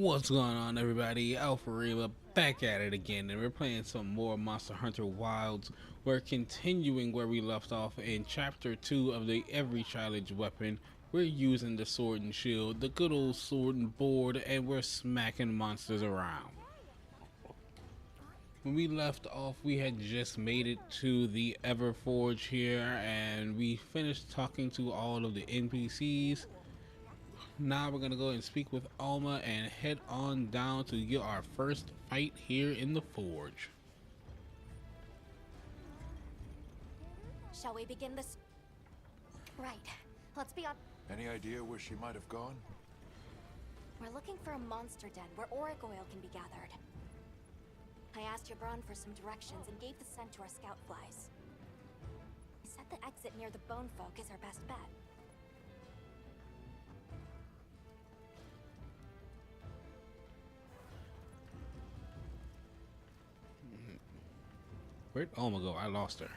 What's going on, everybody? Alpharilla back at it again, and we're playing some more Monster Hunter Wilds. We're continuing where we left off in Chapter 2 of the Every Challenge weapon. We're using the sword and shield, the good old sword and board, and we're smacking monsters around. When we left off, we had just made it to the Everforge here, and we finished talking to all of the NPCs. Now we're gonna go and speak with Alma and head on down to get our first fight here in the forge. Shall we begin this? Right. Let's be on. Any idea where she might have gone? We're looking for a monster den where auric oil can be gathered. I asked Jabron for some directions and gave the scent to our scout flies. He said the exit near the bone folk is our best bet. Where'd Alma go? I lost her.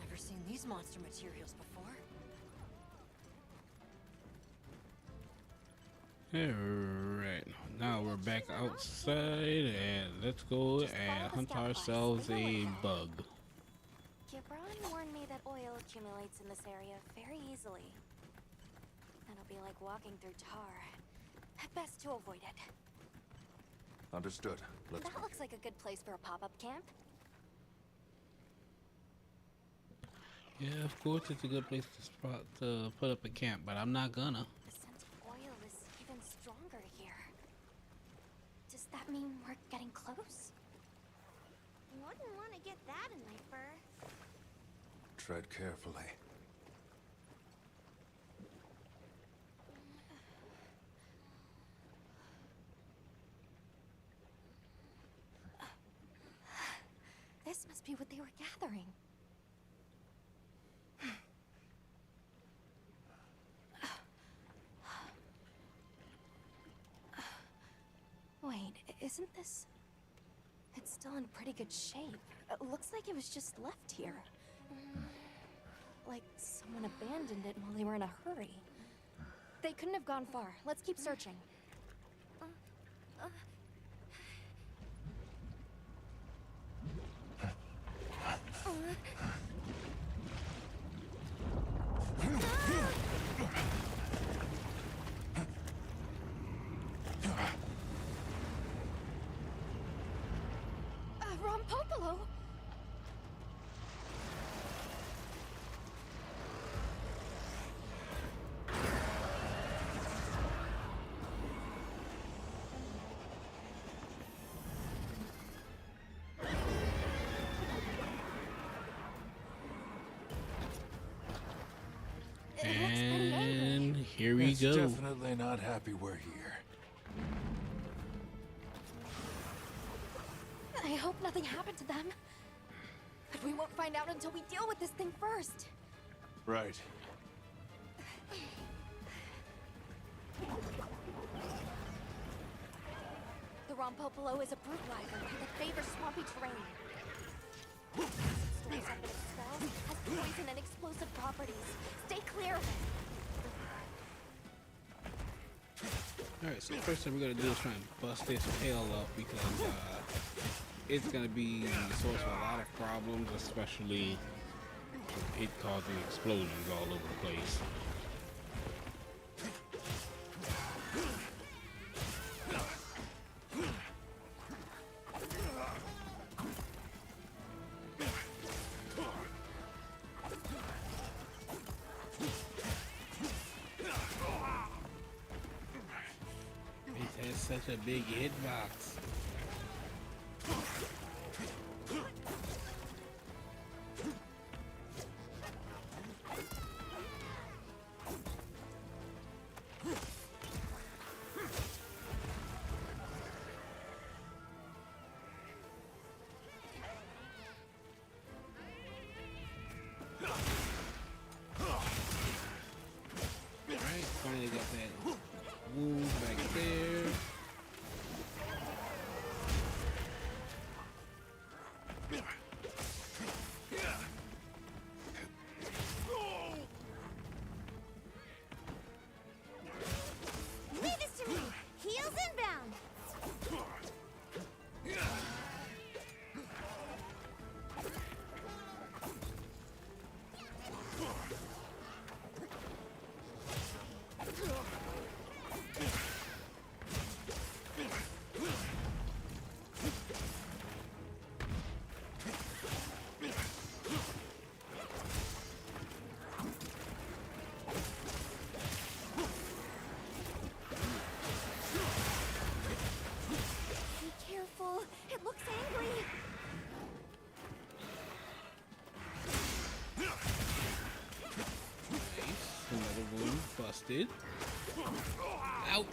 Never seen these monster materials before. Alright, now we're back outside and let's go and hunt ourselves a bug. Jabron warned me that oil accumulates in this area very easily. It'll be like walking through tar. Best to avoid it. Understood. Let's That begin. looks like a good place for a pop-up camp. Yeah, of course it's a good place to put up a camp, but I'm not gonna. The scent of oil is even stronger here. Does that mean we're getting close? Wouldn't want to get that in my fur. Tread carefully. This must be what they were gathering. Wait, isn't this... It's still in pretty good shape. It looks like it was just left here. Like someone abandoned it while they were in a hurry. They couldn't have gone far. Let's keep searching. Rompopolo! And here we It's go. definitely not happy we're here. I hope nothing happened to them. But we won't find out until we deal with this thing first. Right. The Rompopolo is a brute wyvern that favors swampy terrain. Stores up in its cells, has poison and explosive properties. Stay clear of it. Alright, so the first thing we're gonna do is try and bust this tail up because it's gonna be the source of a lot of problems, especially it causing explosions all over the place. It has such a big hitbox. Alright, finally got that wound back there. twisted. Ouch.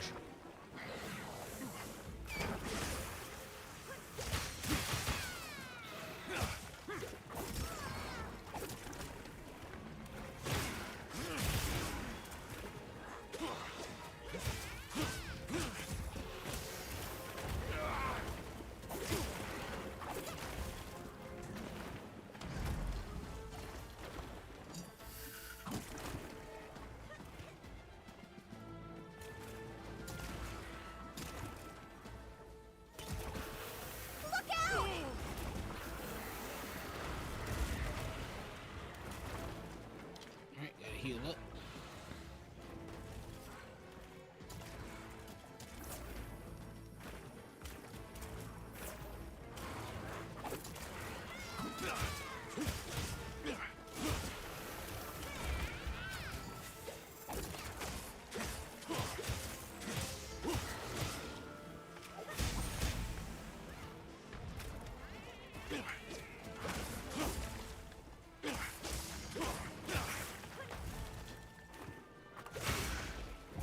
Look out! Alright, gotta heal up.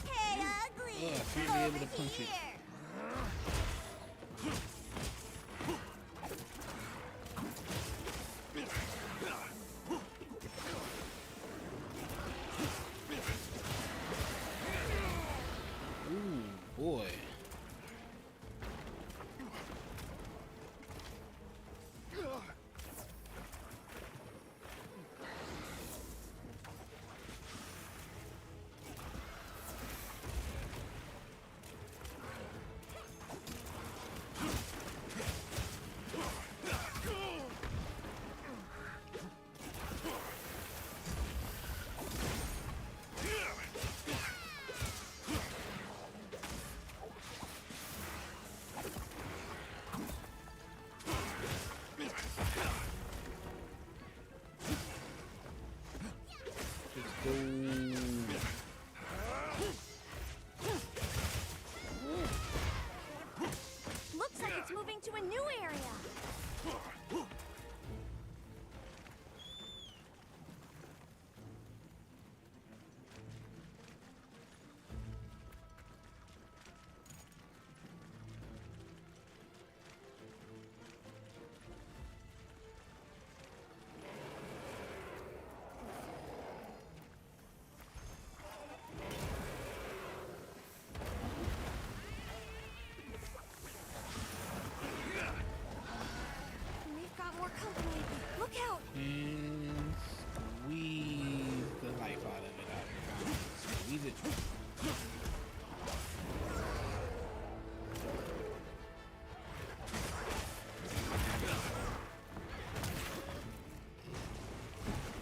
Hey, ugly! Oh, I finally able to Over punch it. here. Ooh, boy. Let's go. Looks like it's moving to a new area. And they've got more company. Look out! And squeeze the life out of it. Squeeze it.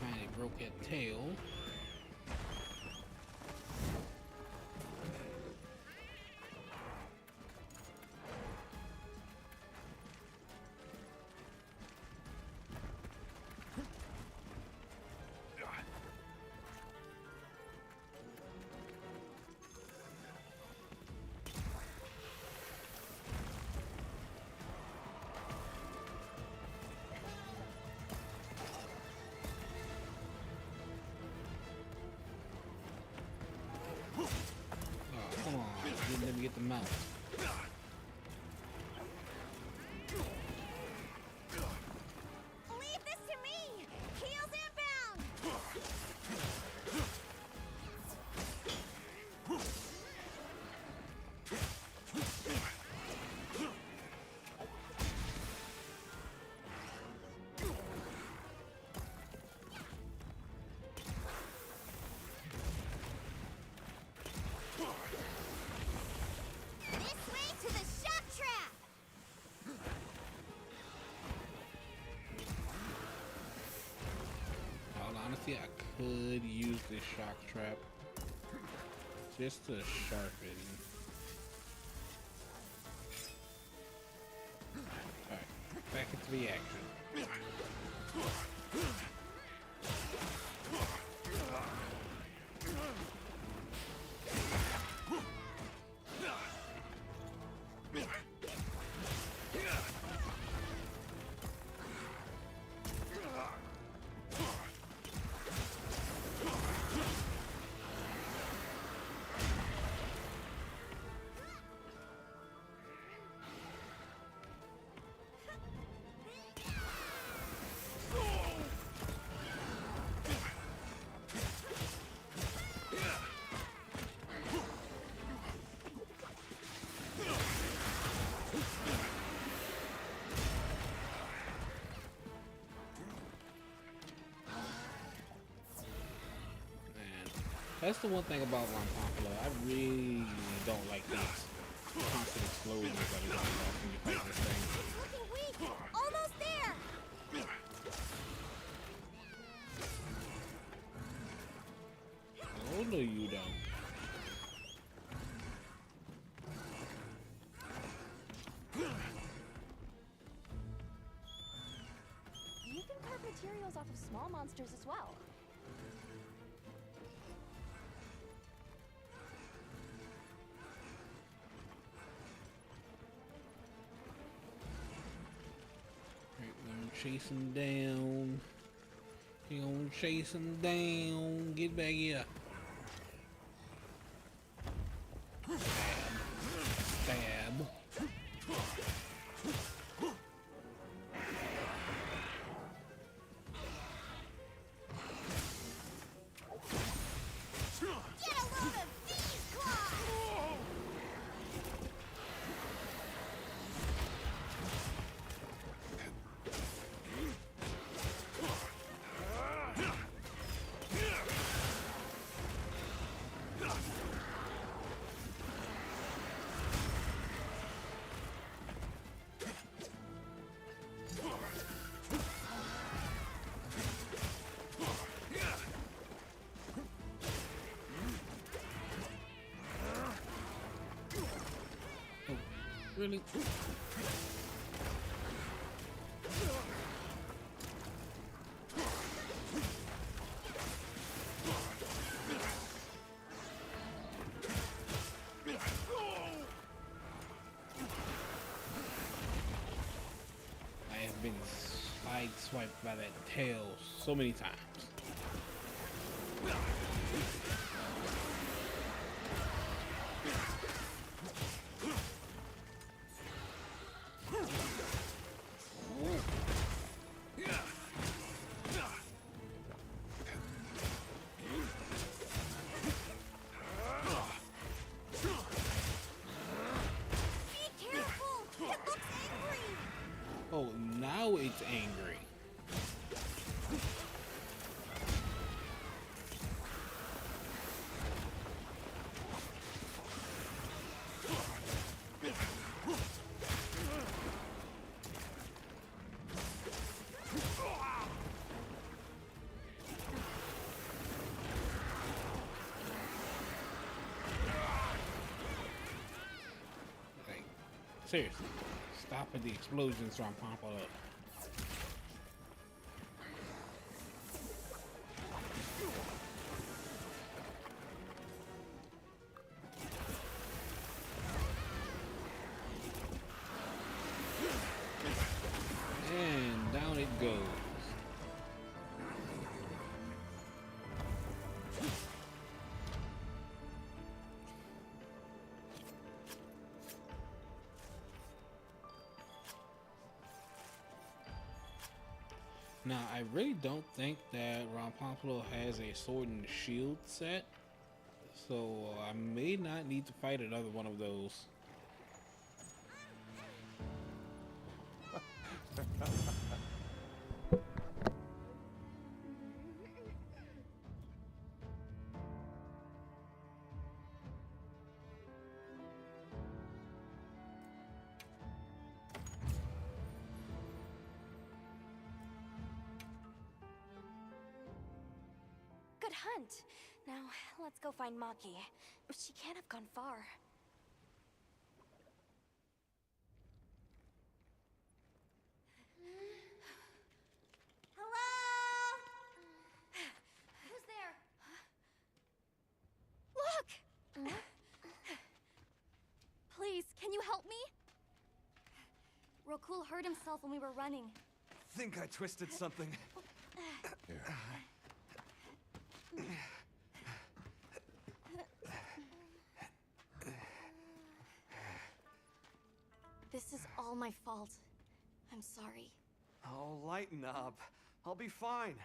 Finally broke that tail. Oh, come on. Didn't let me get the mouse. Leave this to me! Heels inbound! This way to the shock trap! All honesty, I could use this shock trap just to sharpen. Alright, back into the action. That's the one thing about Ron Pompolo. I really don't like these constant explosions every time you fight this thing. Looking weak! Almost there! Oh no, you don't. You can carve materials off of small monsters as well. Right, we're gonna chase him down. You're gonna chase him down. Get back here. Stab. Get a load of these claws! Oh, really? I have been sideswiped by that tail so many times. Be careful! It looks angry! Oh, now it's angry. Like, seriously, stop at the explosions from popping up. And down it goes. Now, I really don't think that Ron Pompolo has a sword and shield set, so I may not need to fight another one of those. Good hunt. Now, let's go find Maki. She can't have gone far. Hello? Who's there? Look! Please, can you help me? Rokul hurt himself when we were running. Think I twisted something. Here. This is all my fault. I'm sorry. Oh, lighten up. I'll be fine.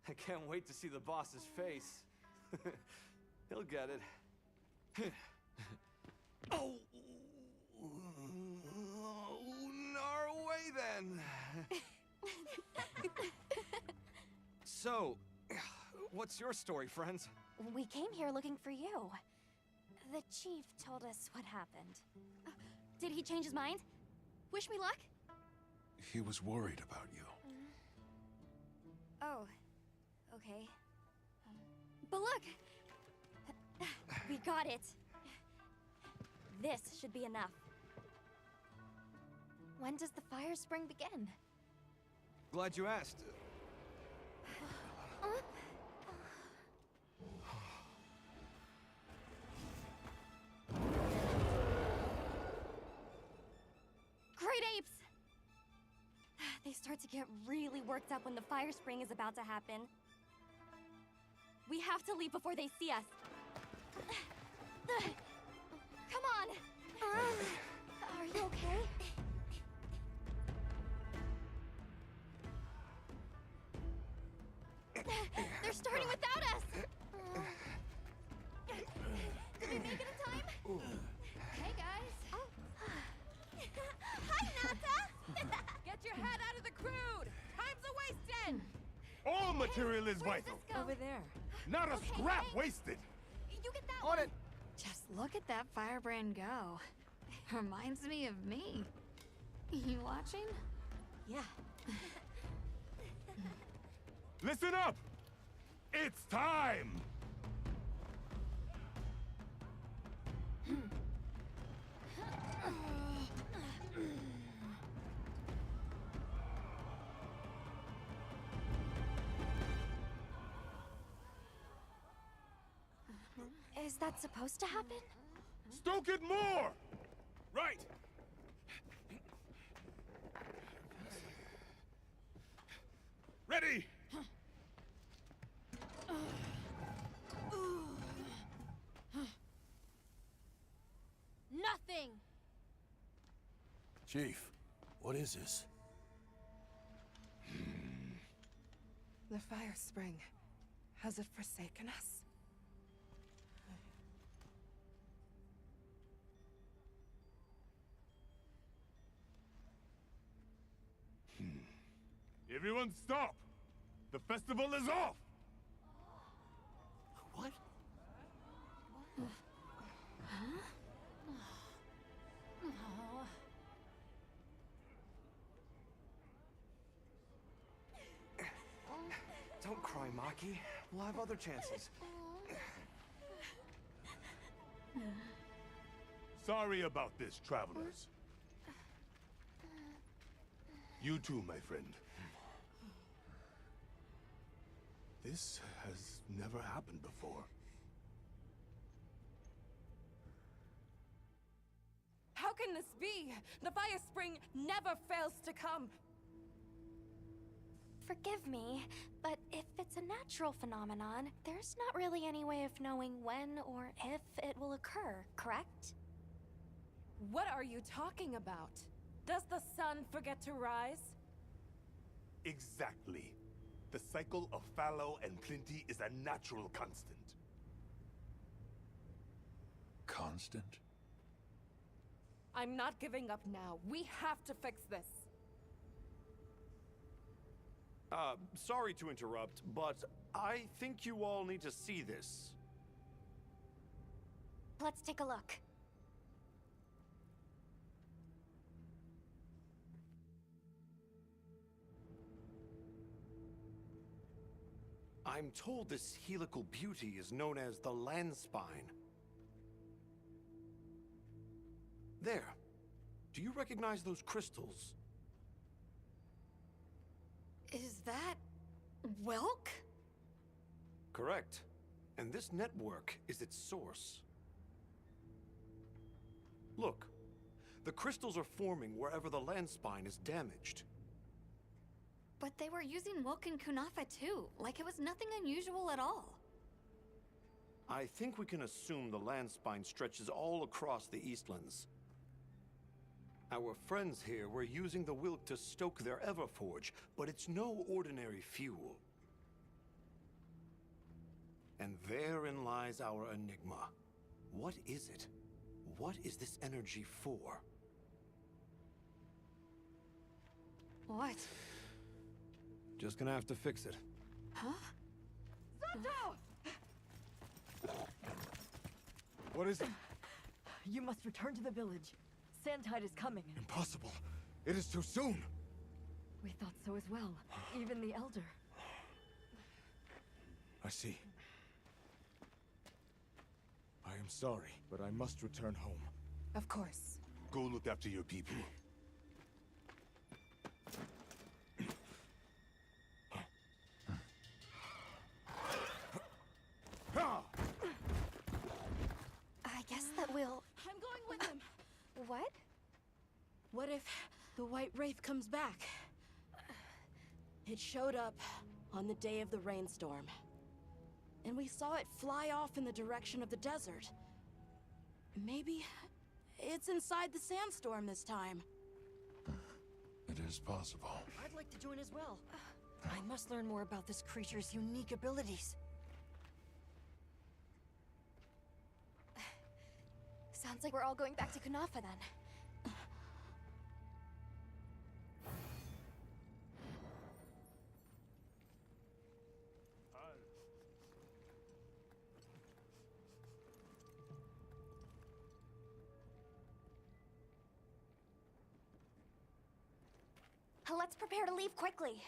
I can't wait to see the boss's face. He'll get it. Oh! Norway then! So, what's your story, friends? We came here looking for you. The chief told us what happened. Did he change his mind? Wish me luck? He was worried about you. Oh, okay. But look! We got it. This should be enough. When does the fire spring begin? Glad you asked. Great apes! They start to get really worked up when the fire spring is about to happen. We have to leave before they see us. Come on! Are you okay? They're starting without us! Did we make it in time? Hey, guys! Hi, Nata! Get your head out of the crude! Time's a-wasting! All material is Where's vital. this go? Over there. Not a Okay, scrap thanks. wasted. You get that On one! it! Just look at that firebrand go. Reminds me of me. You watching? Yeah. Listen up! It's time! Is that supposed to happen? Stoke it more! Right! Ready! Nothing! Chief, what is this? The fire spring. Has it forsaken us? Everyone stop! The festival is off! What? Don't cry, Maki. We'll have other chances. Sorry about this, travelers. You too, my friend. This has never happened before. How can this be? The fire spring never fails to come. Forgive me, but if it's a natural phenomenon, there's not really any way of knowing when or if it will occur, correct? What are you talking about? Does the sun forget to rise? Exactly. The cycle of fallow and plenty is a natural constant. Constant? I'm not giving up now. We have to fix this. Sorry to interrupt, but I think you all need to see this. Let's take a look. I'm told this helical beauty is known as the land spine. There. Do you recognize those crystals? Is that Welk? Correct. And this network is its source. Look. The crystals are forming wherever the land spine is damaged. But they were using Welk and Kunafa too, like it was nothing unusual at all. I think we can assume the land spine stretches all across the Eastlands. Our friends here were using the Wilk to stoke their Everforge, but it's no ordinary fuel. And therein lies our enigma. What is it? What is this energy for? What? Just gonna have to fix it. Huh? Santo! What is it? You must return to the village. Sandtide is coming. Impossible. It is too soon. We thought so as well. Even the Elder. I see. I am sorry, but I must return home. Of course. Go look after your people. I guess that we'll... I'm going with him. What? What if the White Wraith comes back? It showed up on the day of the rainstorm. And we saw it fly off in the direction of the desert. Maybe it's inside the sandstorm this time. It is possible. I'd like to join as well. I must learn more about this creature's unique abilities. Sounds like we're all going back to Kunafa then. Let's prepare to leave quickly.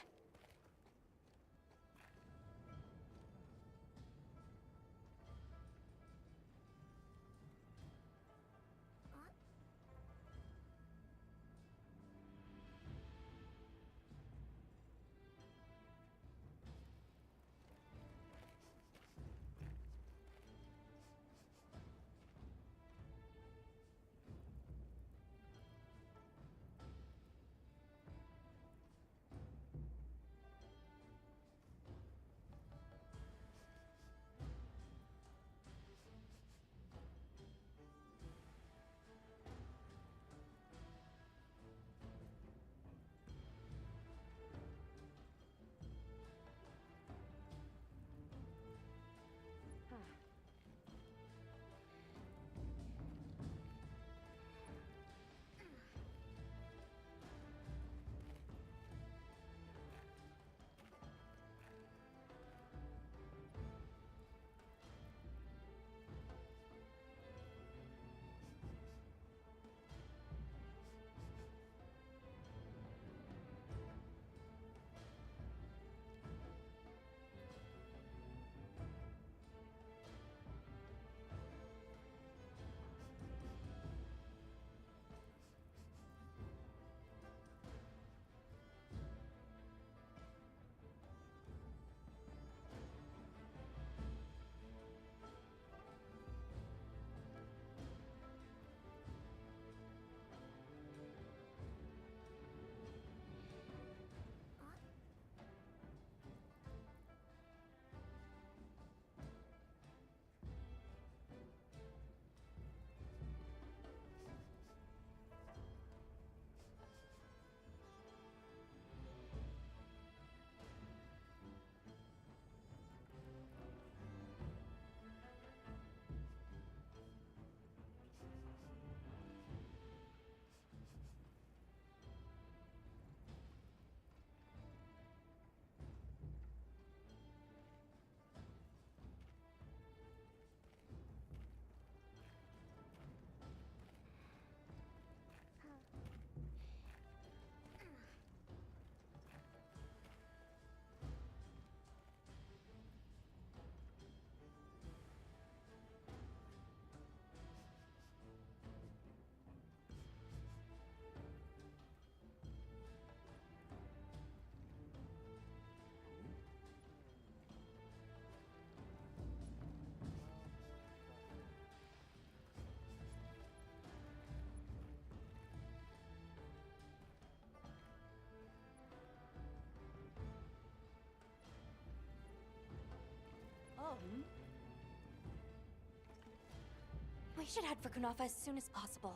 We should head for Kunafa as soon as possible.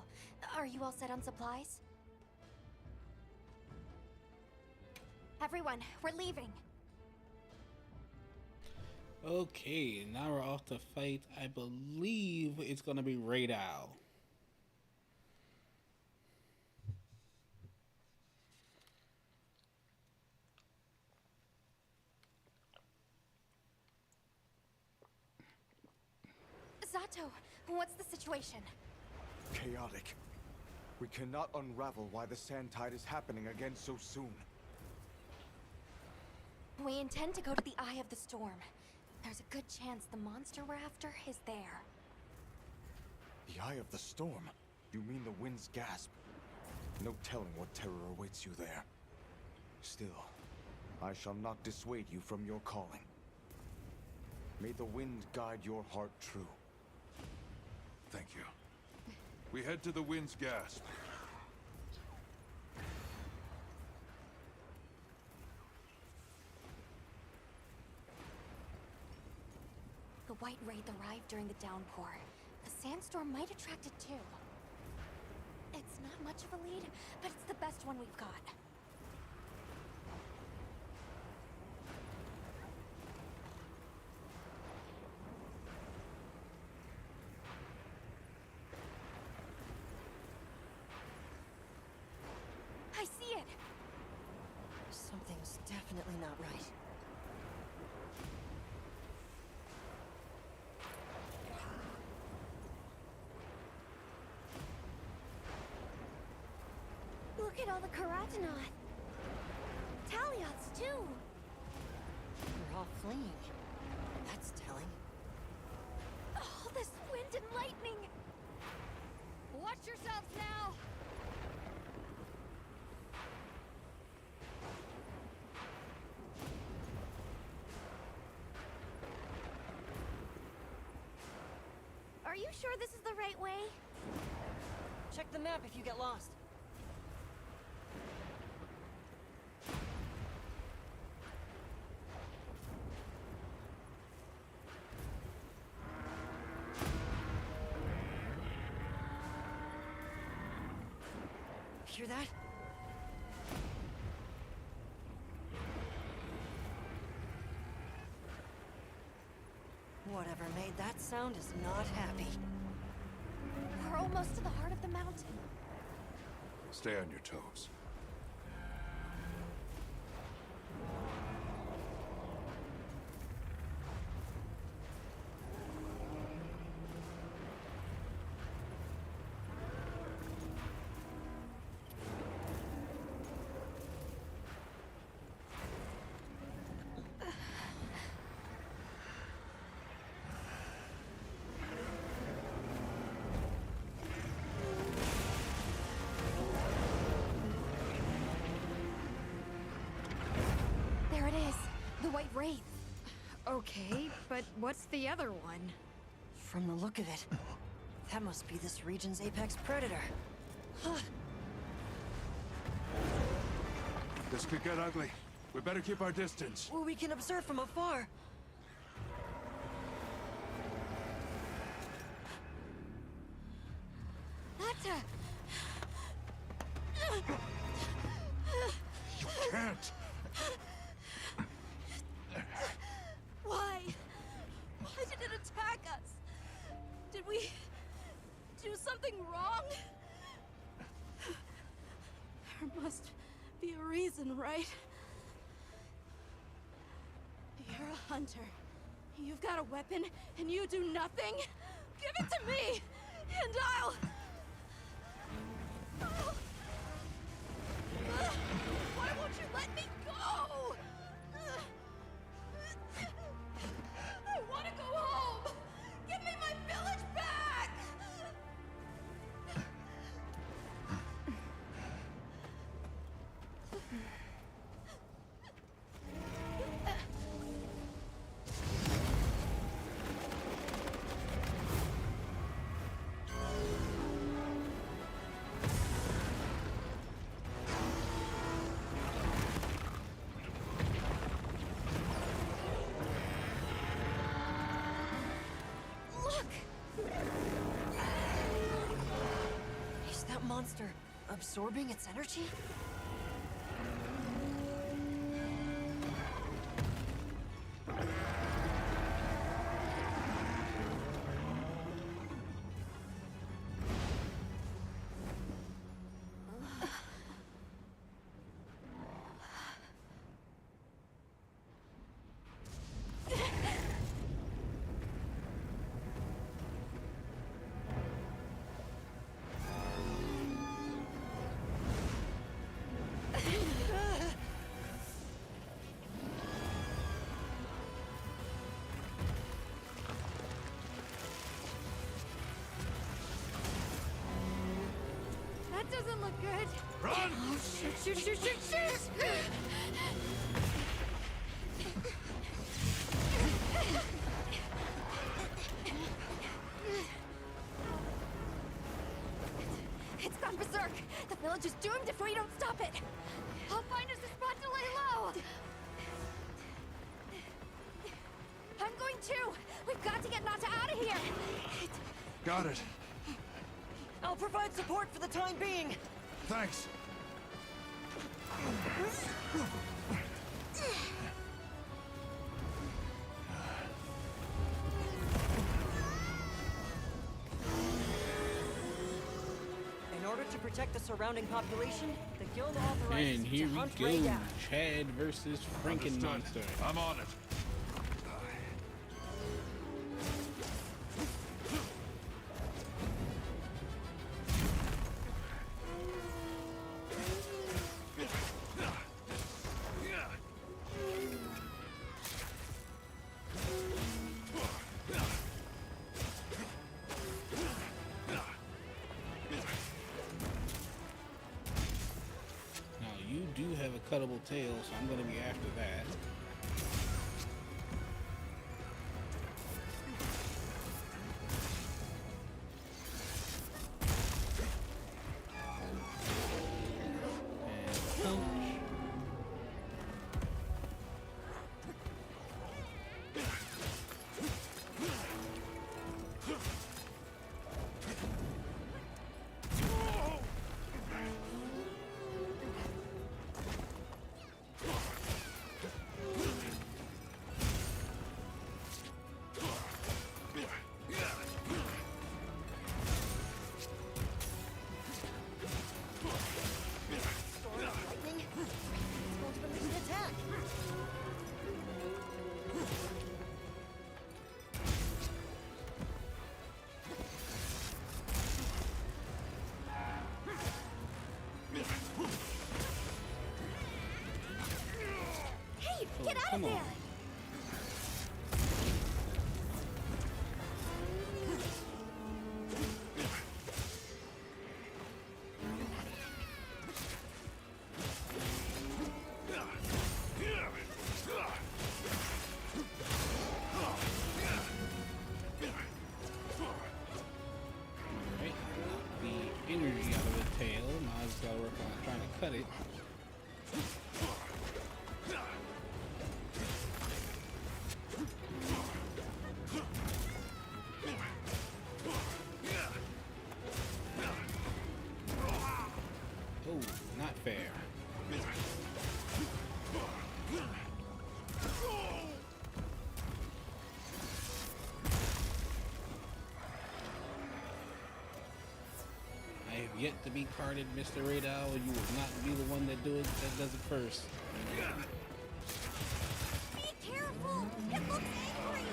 Are you all set on supplies? Everyone, we're leaving. Okay, now we're off to fight. I believe it's gonna be Raid Owl. Otto, what's the situation? Chaotic. We cannot unravel why the Sand Tide is happening again so soon. We intend to go to the Eye of the Storm. There's a good chance the monster we're after is there. The Eye of the Storm? You mean the Wind's Gasp? No telling what terror awaits you there. Still, I shall not dissuade you from your calling. May the wind guide your heart true. Thank you. We head to the Wind's Gasp. The White Wraith arrived during the downpour. The sandstorm might attract it too. It's not much of a lead, but it's the best one we've got. I see it! Something's definitely not right. Look at all the Karatanoth. Talioths, too. They're all fleeing. That's telling. Oh, this wind and lightning! Watch yourselves now! Are you sure this is the right way? Check the map if you get lost. Hear that? Whatever made that sound is not happy. We're almost to the heart of the mountain. Stay on your toes. There it is, the White Wraith. Okay, but what's the other one? From the look of it, that must be this region's apex predator. This could get ugly. We better keep our distance. Well, we can observe from afar. Atta! You can't! Why? Why did it attack us? Did we do something wrong? There must be a reason, right? You're a hunter. You've got a weapon, and you do nothing? Give it to me, and I'll... Oh. Why won't you let me go? I want to go home! Give me my village back! Is that monster absorbing its energy? doesn't look good. Run! Oh, shoot, shoot, shoot, shoot, shoot! It's gone berserk. The village is doomed if we don't stop it. I'll find us a spot to lay low. I'm going too. We've got to get Nata out of here. Got it. I'll provide support for the time being. Thanks. In order to protect the surrounding population, the guild authorizes And you here to we hunt go. Ray down. Chad versus Frankenmonster. Understood. I'm on it. Now you do have a cuttable tail, so I'm gonna be after that. And punch. Storm of lightning? It's going to release an attack. Hey, Oh, get out of come on. there. Right, the energy out of the tail. Now I just gotta work on trying to cut it. Oh, not fair. I have yet to be carded, Mr. Radal. You will not be the one that does it first. Be careful. It looks angry.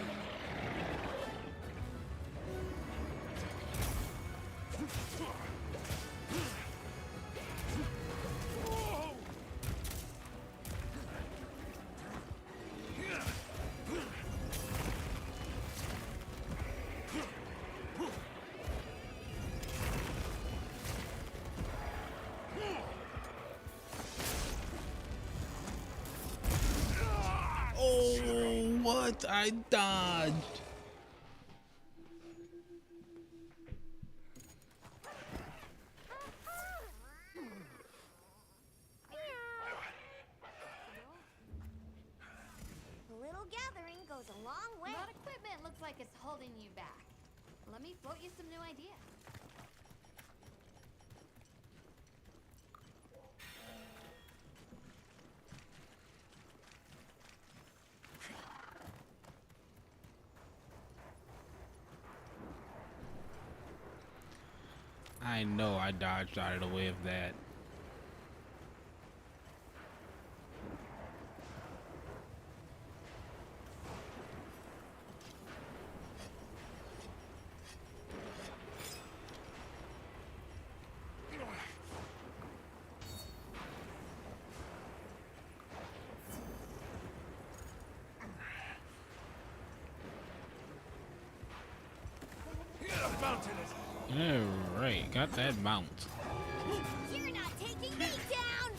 Oh, what? I dodged. A little gathering goes a long way. That equipment looks like it's holding you back. Let me float you some new ideas. I know I dodged out of the way of that. Alright, got that mount. You're not taking me down!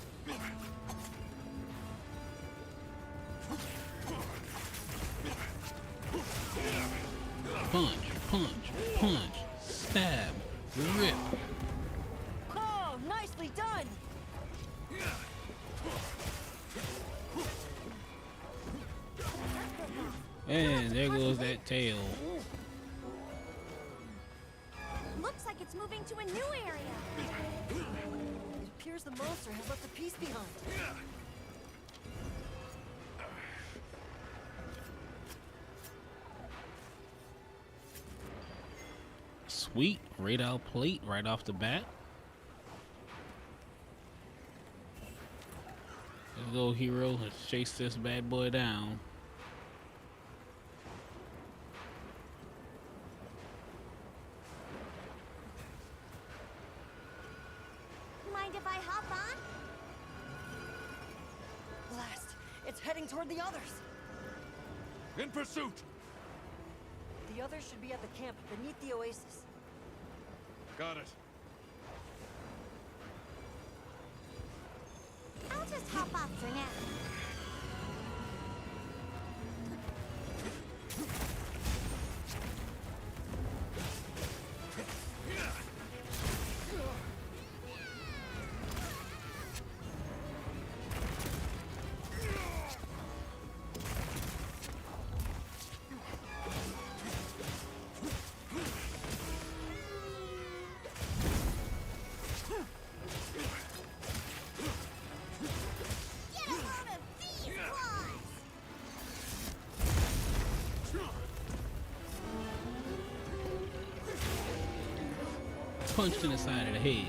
Punch, punch, punch, stab, rip. Oh, nicely done! And there goes that tail. Looks like it's moving to a new area. It appears the monster has left a piece behind. Sweet radar plate right off the bat. Let's go, hero. Let's chase this bad boy down. Mind if I hop on? Blast! It's heading toward the others! In pursuit! The others should be at the camp beneath the oasis. Got it. I'll just hop off for now. Get a load of these claws! Punched in the side of the head.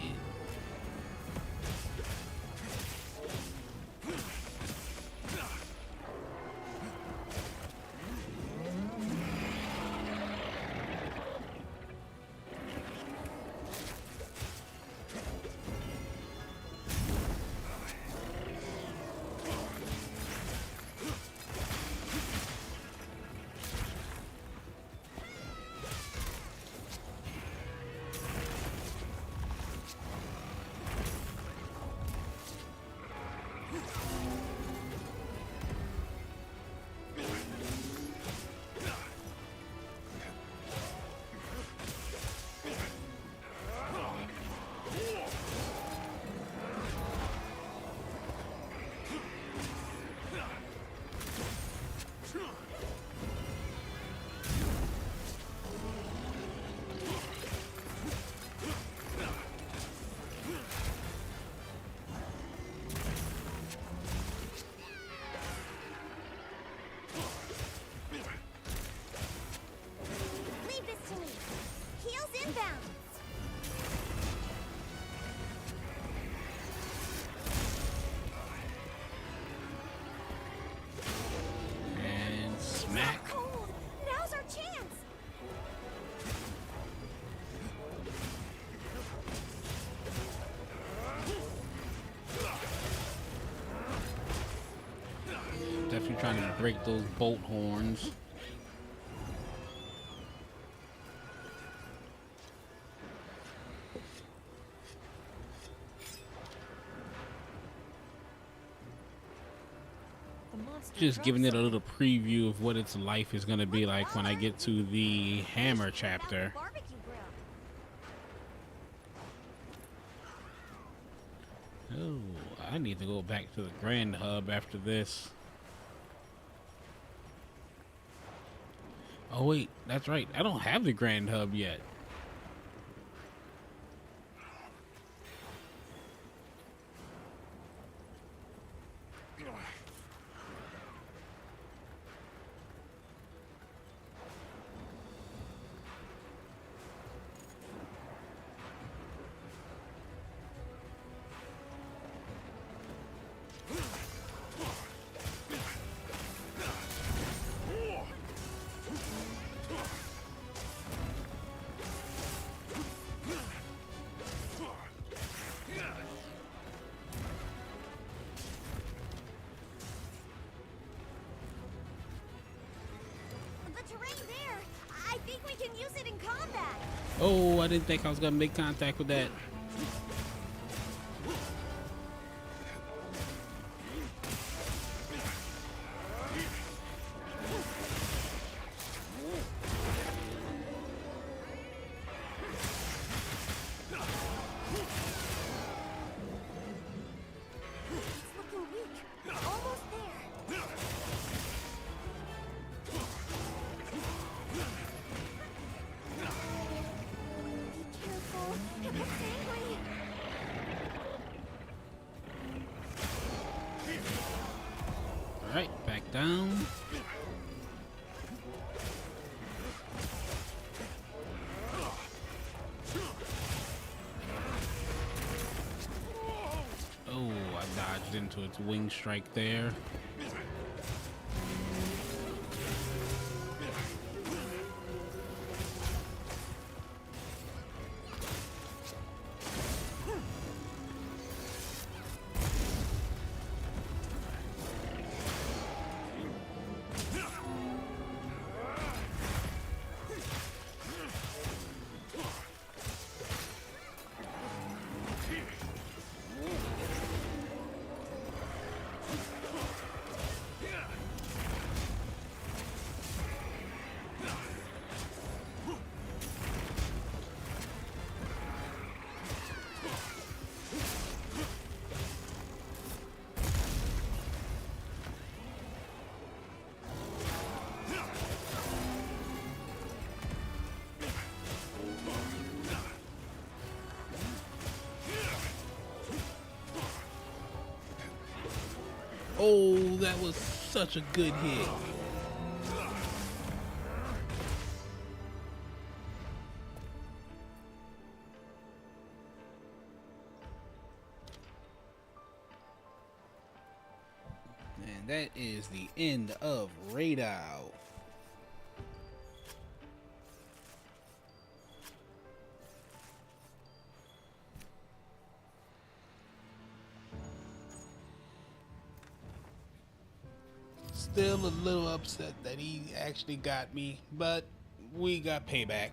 Leave this to me. Heels inbound. And smack. Cold. Now's our chance. Definitely trying to break those bolt horns. The monster Just giving it a dropped little preview of what its life is going to be like when I get to the Hammer chapter. Barbecue grill. Oh, I need to go back to the Grand Hub after this. Oh wait, that's right. I don't have the Grand Hub yet. The terrain there. I think we can use it in combat. Oh, I didn't think I was going to make contact with that. down. Oh, I dodged into its wing strike there. Oh, that was such a good hit. And that is the end of Radau. Still a little upset that he actually got me, but we got payback.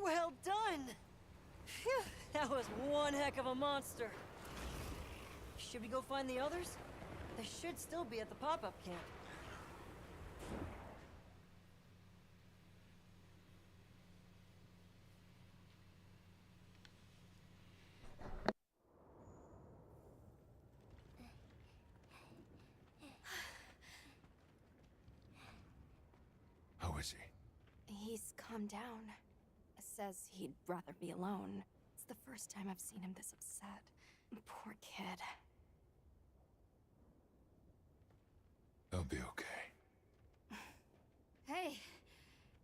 Well done! Phew, that was one heck of a monster. Should we go find the others? They should still be at the pop-up camp. How is he? He's calmed down. Says he'd rather be alone. It's the first time I've seen him this upset. Poor kid. He'll be okay. Hey,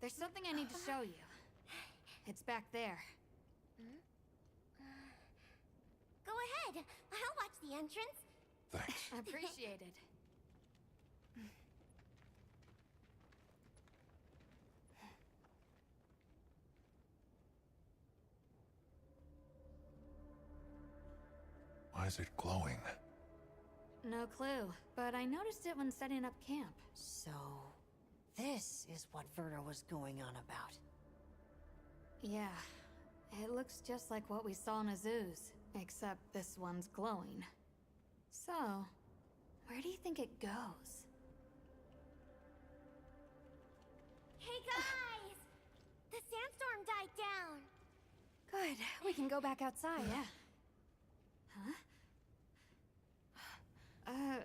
there's something I need to show you. It's back there. Go ahead. I'll watch the entrance. Thanks. Appreciated. Why is it glowing? No clue, but I noticed it when setting up camp. So, this is what Werner was going on about. Yeah, it looks just like what we saw in Azu's, except this one's glowing. So, where do you think it goes? Hey guys! The sandstorm died down. Good. We can go back outside. Yeah. Huh?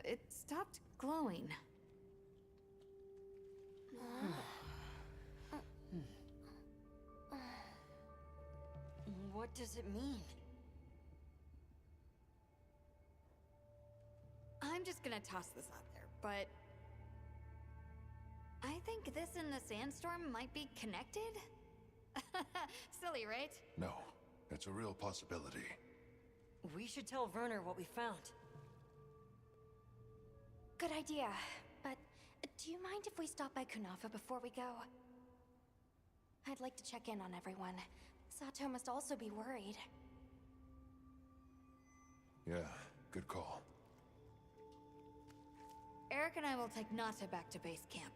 It stopped glowing. What does it mean? I'm just gonna toss this out there, but I think this and the sandstorm might be connected? Silly, right? No, it's a real possibility. We should tell Werner what we found. Good idea. But do you mind if we stop by Kunafa before we go? I'd like to check in on everyone. Sato must also be worried. Yeah, good call. Eric and I will take Nata back to base camp.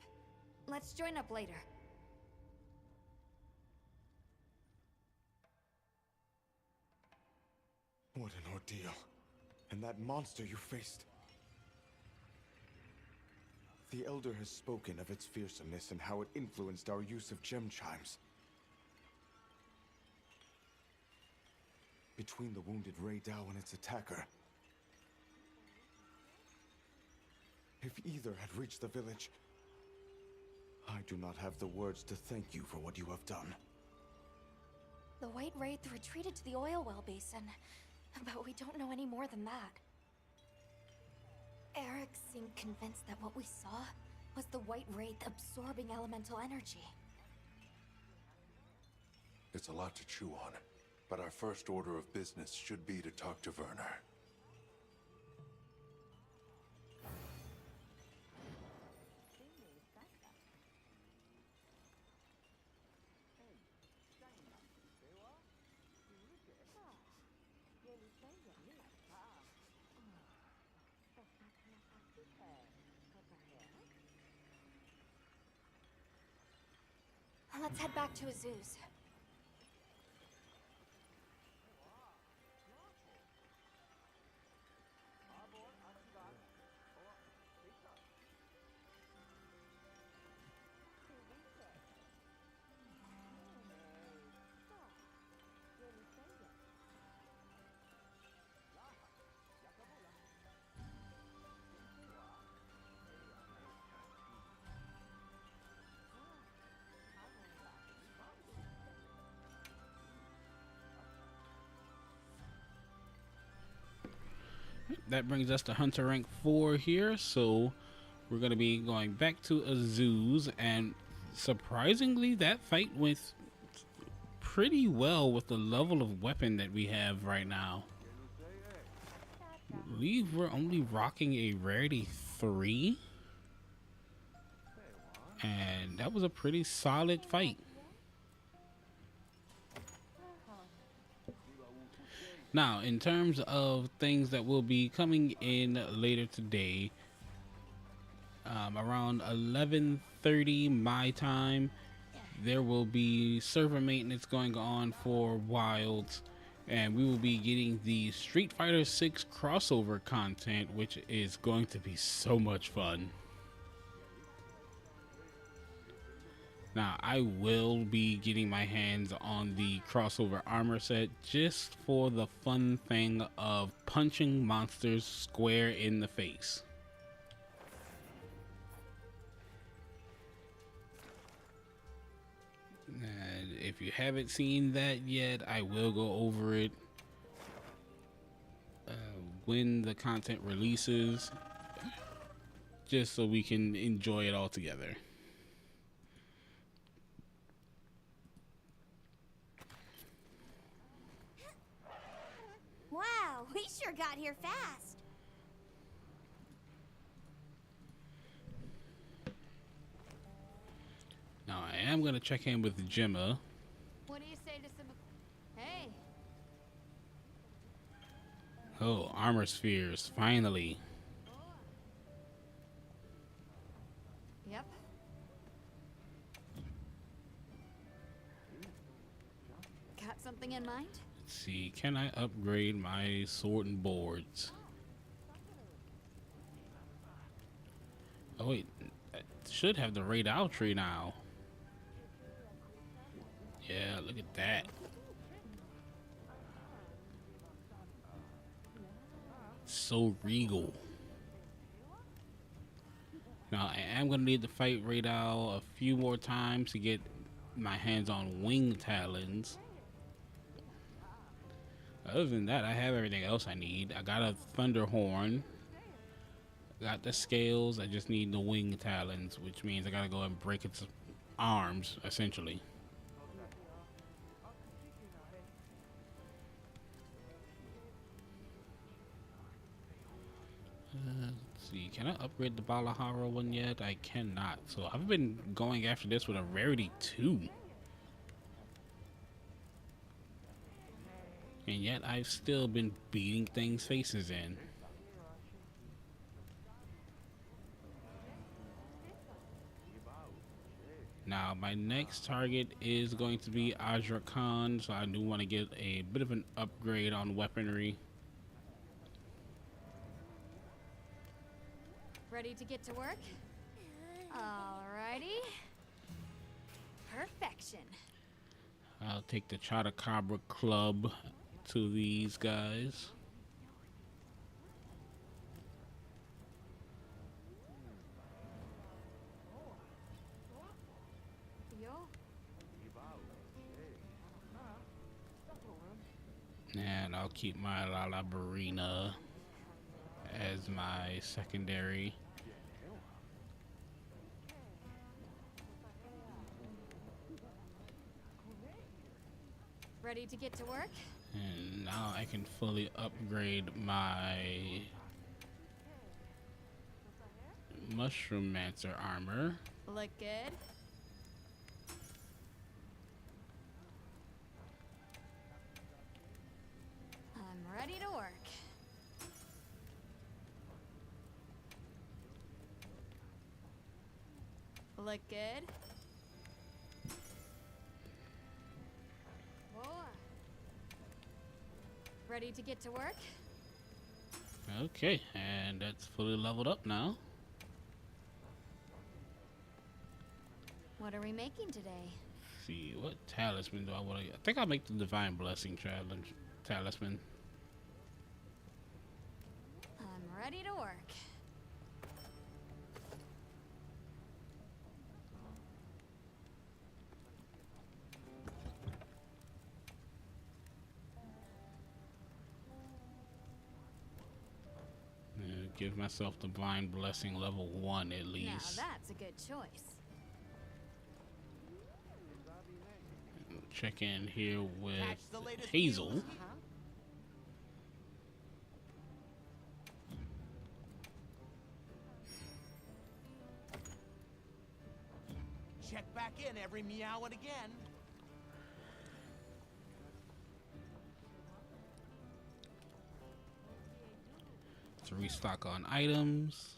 Let's join up later. What an ordeal. And that monster you faced. The Elder has spoken of its fearsomeness and how it influenced our use of gem chimes. Between the wounded Rey Dao and its attacker, if either had reached the village, I do not have the words to thank you for what you have done. The White Wraith retreated to the oil well basin, but we don't know any more than that. Eric seemed convinced that what we saw was the White Wraith absorbing elemental energy. It's a lot to chew on, but our first order of business should be to talk to Werner. Let's head back to Azuz. That brings us to Hunter rank 4 here, so we're going to be going back to Azuz, and surprisingly that fight went pretty well with the level of weapon that we have right now. I believe we're only rocking a rarity 3, and that was a pretty solid fight. Now, in terms of things that will be coming in later today, around 11:30 my time, there will be server maintenance going on for Wilds, and we will be getting the Street Fighter 6 crossover content, which is going to be so much fun. Now, I will be getting my hands on the crossover armor set just for the fun thing of punching monsters square in the face. And if you haven't seen that yet, I will go over it when the content releases, just so we can enjoy it all together. Wow, we sure got here fast. Now I am going to check in with Gemma. What do you say to some... Hey. Oh, armor spheres, finally. Yep. Got something in mind? Let's see, can I upgrade my sword and boards? Oh wait, I should have the Rey Dao tree now. Yeah, look at that. So regal. Now I am gonna need to fight Rey Dao a few more times to get my hands on wing talons. Other than that, I have everything else I need. I got a thunder horn, got the scales. I just need the wing talons, which means I gotta go and break its arms essentially. Let's see, can I upgrade the Balahara one yet? I cannot. So I've been going after this with a rarity 2. And yet I've still been beating things faces in. Now my next target is going to be Azra Khan, so I do want to get a bit of an upgrade on weaponry. Ready to get to work? Alrighty. Perfection. I'll take the Chotacabra Club to these guys. Yo. And I'll keep my Lalabarina as my secondary. Ready to get to work? And now I can fully upgrade my Mushroom-mancer armor. Look good. I'm ready to work. Look good. Whoa. Ready to get to work? Okay, and that's fully leveled up now. What are we making today? Let's see, what talisman do I want to? I think I'll make the Divine Blessing challenge talisman. I'm ready to work. Give myself Divine Blessing level 1 at least. Now that's a good choice. Check in here with Hazel. Check back in every meow and again. To restock on items.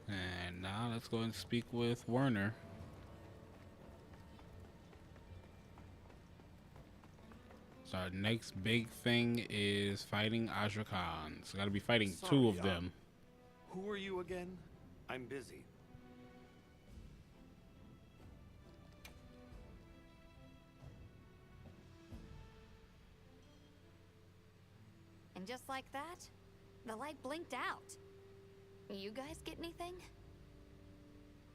And now let's go and speak with Werner. So our next big thing is fighting Azra Khan. So gotta be fighting two of them. Who are you again? I'm busy. And just like that, the light blinked out. You guys get anything?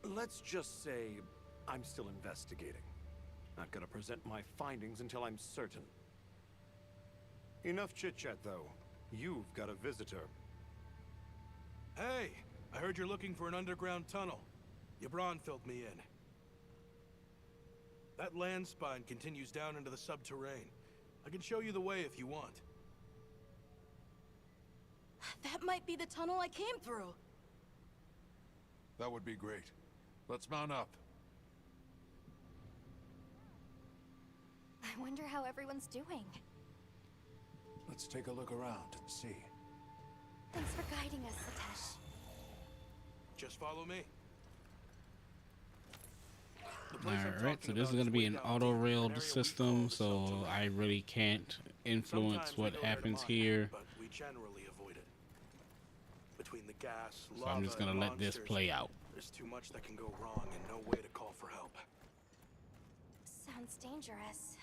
Let's just say I'm still investigating. Not gonna present my findings until I'm certain. Enough chit-chat, though. You've got a visitor. Hey, I heard you're looking for an underground tunnel. Yabron filled me in. That land spine continues down into the subterrane. I can show you the way if you want. That might be the tunnel I came through. That would be great. Let's mount up. I wonder how everyone's doing. Let's take a look around and see. Thanks for guiding us, Satesh. Just follow me. Alright, so this is going to be an auto-railed system, so I really can't influence what happens here. But we generally avoid it. Between the gas, So I'm just going to let this play out. There's too much that can go wrong and no way to call for help. Sounds dangerous.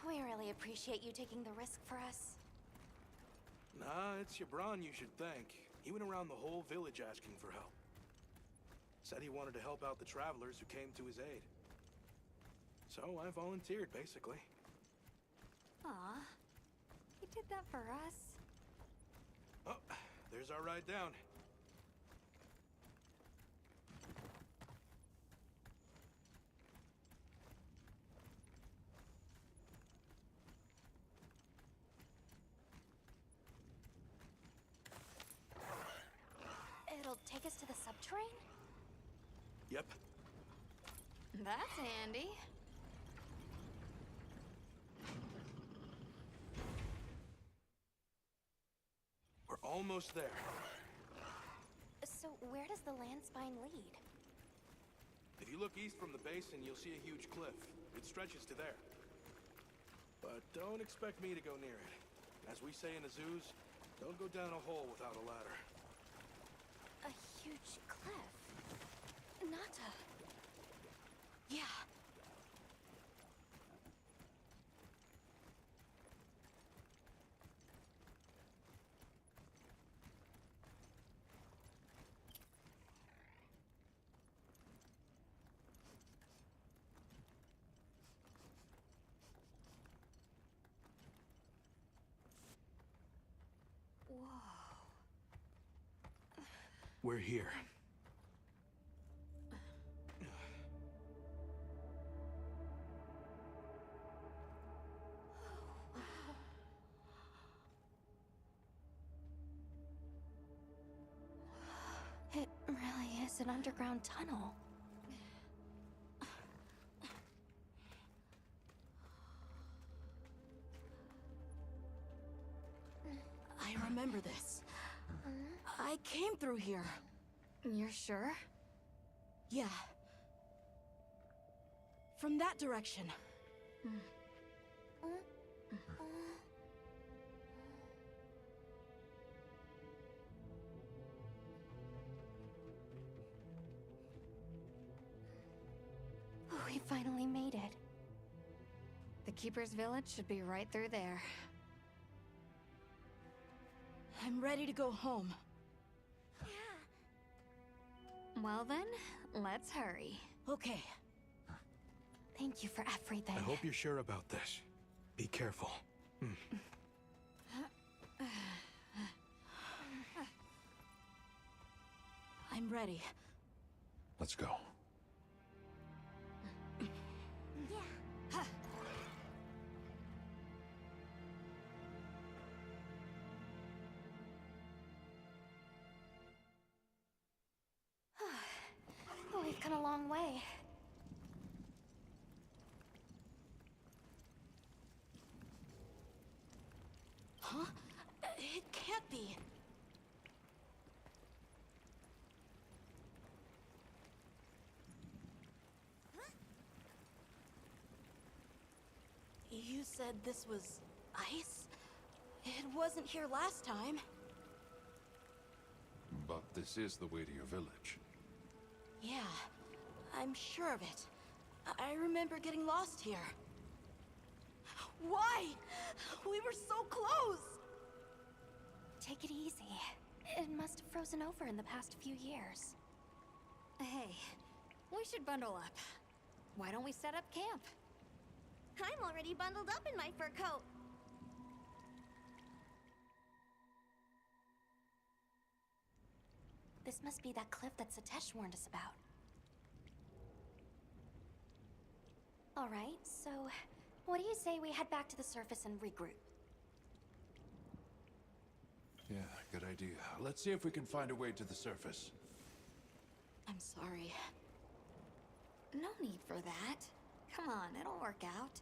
We really appreciate you taking the risk for us. Nah, it's Yabron you should thank. He went around the whole village asking for help. Said he wanted to help out the travelers who came to his aid. So I volunteered, basically. Aw, he did that for us. Oh, there's our ride down. It'll take us to the subterrane? Yep. That's handy. We're almost there. So where does the land spine lead? If you look east from the basin, you'll see a huge cliff. It stretches to there. But don't expect me to go near it. As we say in Azuz, don't go down a hole without a ladder. A huge cliff. Nata. Yeah. We're here. It really is an underground tunnel. I remember this. I came through here. You're sure? Yeah. From that direction. We finally made it. The Keeper's Village should be right through there. I'm ready to go home. Well then, let's hurry. Okay. Thank you for everything. I hope you're sure about this. Be careful. I'm ready. Let's go. We've come a long way. Huh? It can't be. You said this was ice? It wasn't here last time. But this is the way to your village. Yeah, I'm sure of it. I remember getting lost here. Why? We were so close! Take it easy. It must have frozen over in the past few years. Hey, we should bundle up. Why don't we set up camp? I'm already bundled up in my fur coat. This must be that cliff that Satesh warned us about. Alright, so what do you say we head back to the surface and regroup? Yeah, good idea. Let's see if we can find a way to the surface. I'm sorry. No need for that. Come on, it'll work out.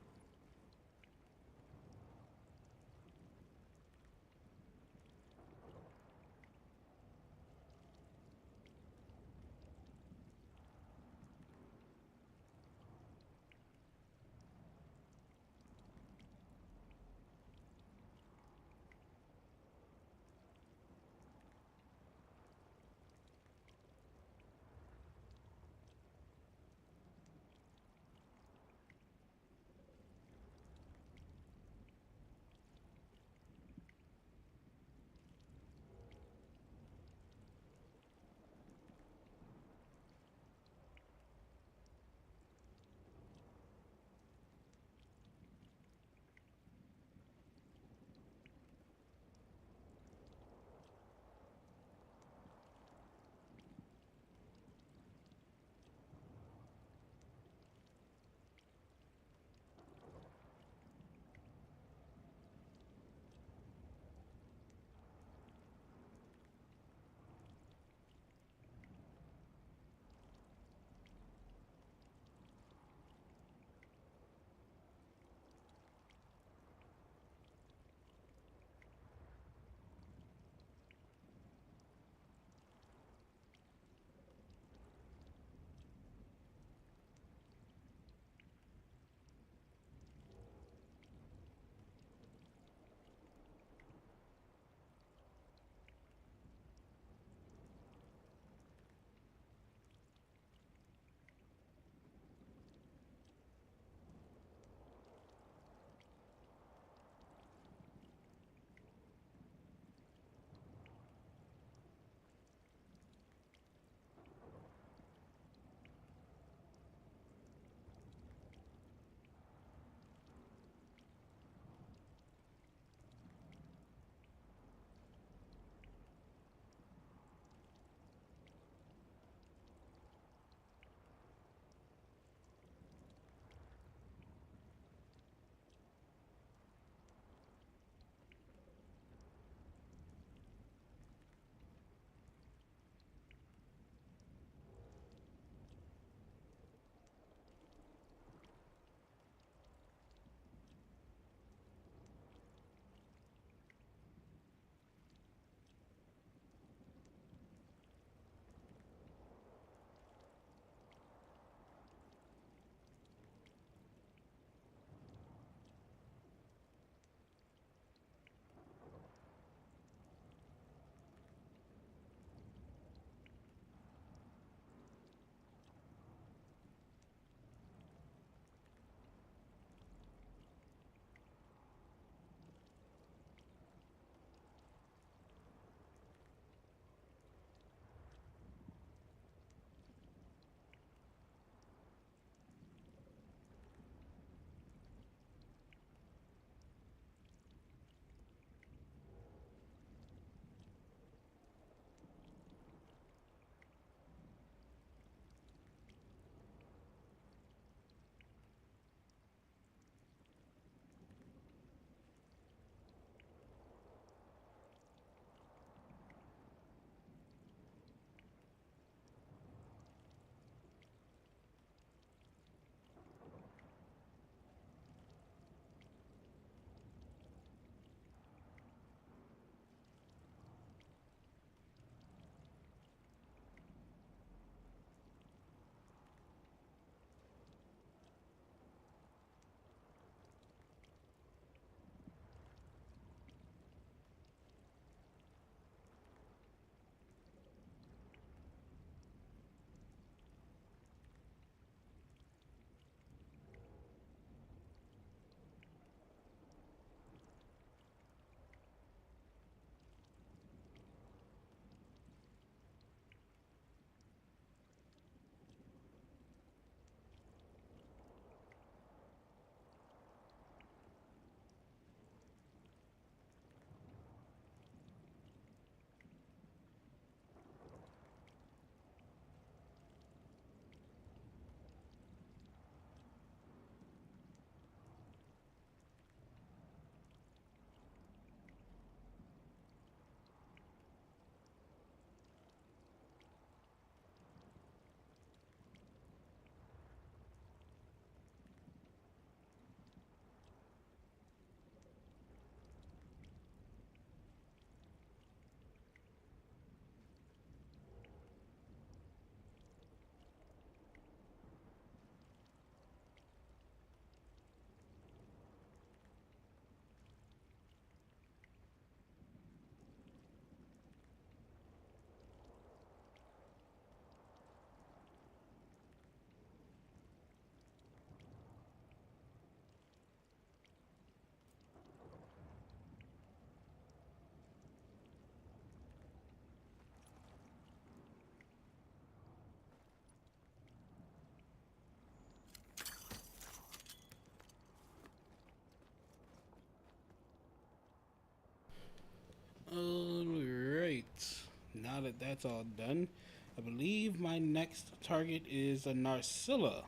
that that's all done, I believe my next target is a Narcilla.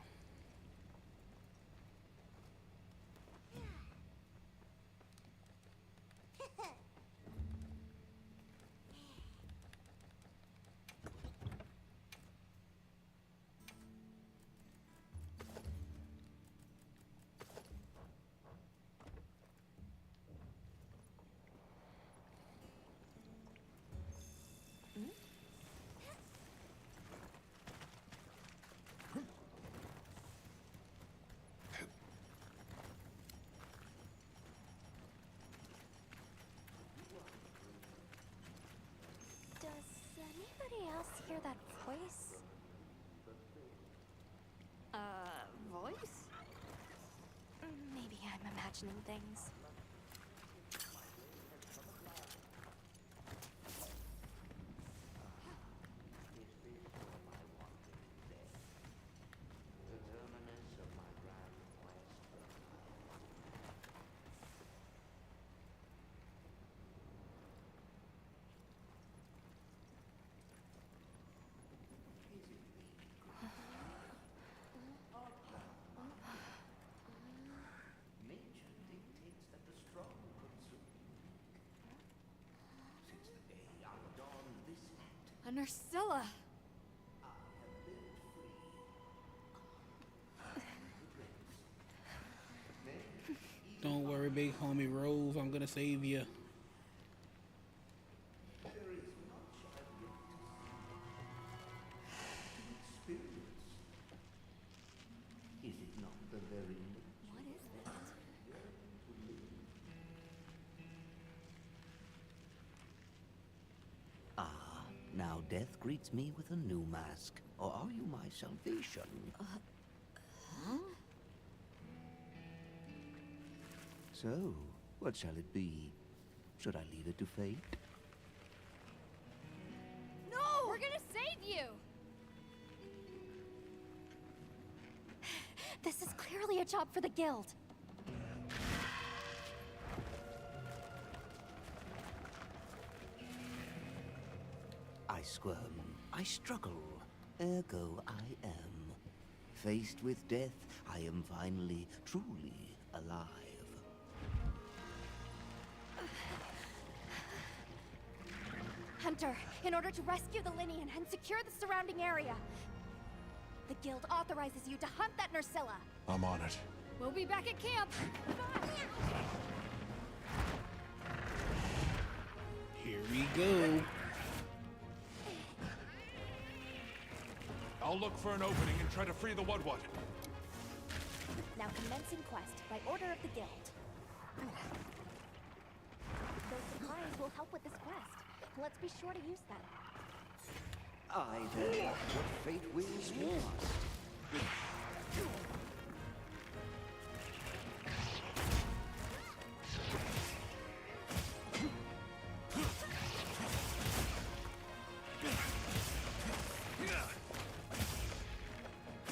Does anybody else hear that voice? Voice? Maybe I'm imagining things. A Narcilla! Don't worry, big homie Rove, I'm gonna save you. Is it not the very What is this? Ah, now death greets me with a new mask. Or are you my salvation? Huh? So, what shall it be? Should I leave it to fate? No! We're gonna save you! This is clearly a job for the guild. I squirm, I struggle, ergo I am. Faced with death, I am finally, truly alive. Hunter, in order to rescue the Linian and secure the surrounding area, the guild authorizes you to hunt that Narcilla. I'm on it. We'll be back at camp! Here we go. I'll look for an opening and try to free the Wudwud. Now commencing quest by order of the guild. Those supplies will help with this quest. Let's be sure to use them. I then, what fate wills we must.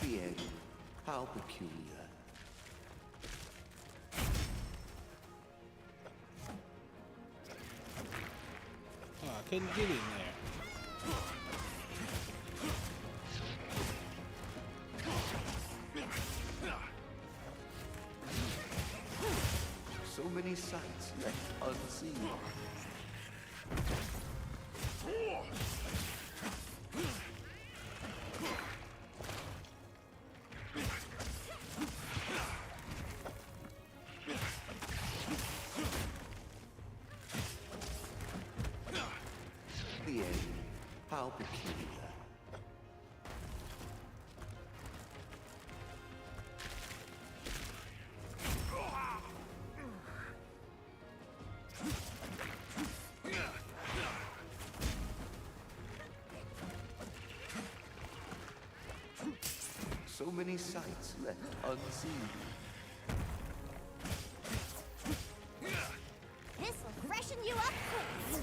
The end. How peculiar. Oh, I couldn't get in there. So many sights left unseen. The end. How peculiar. So many sights left unseen. This'll freshen you up quick.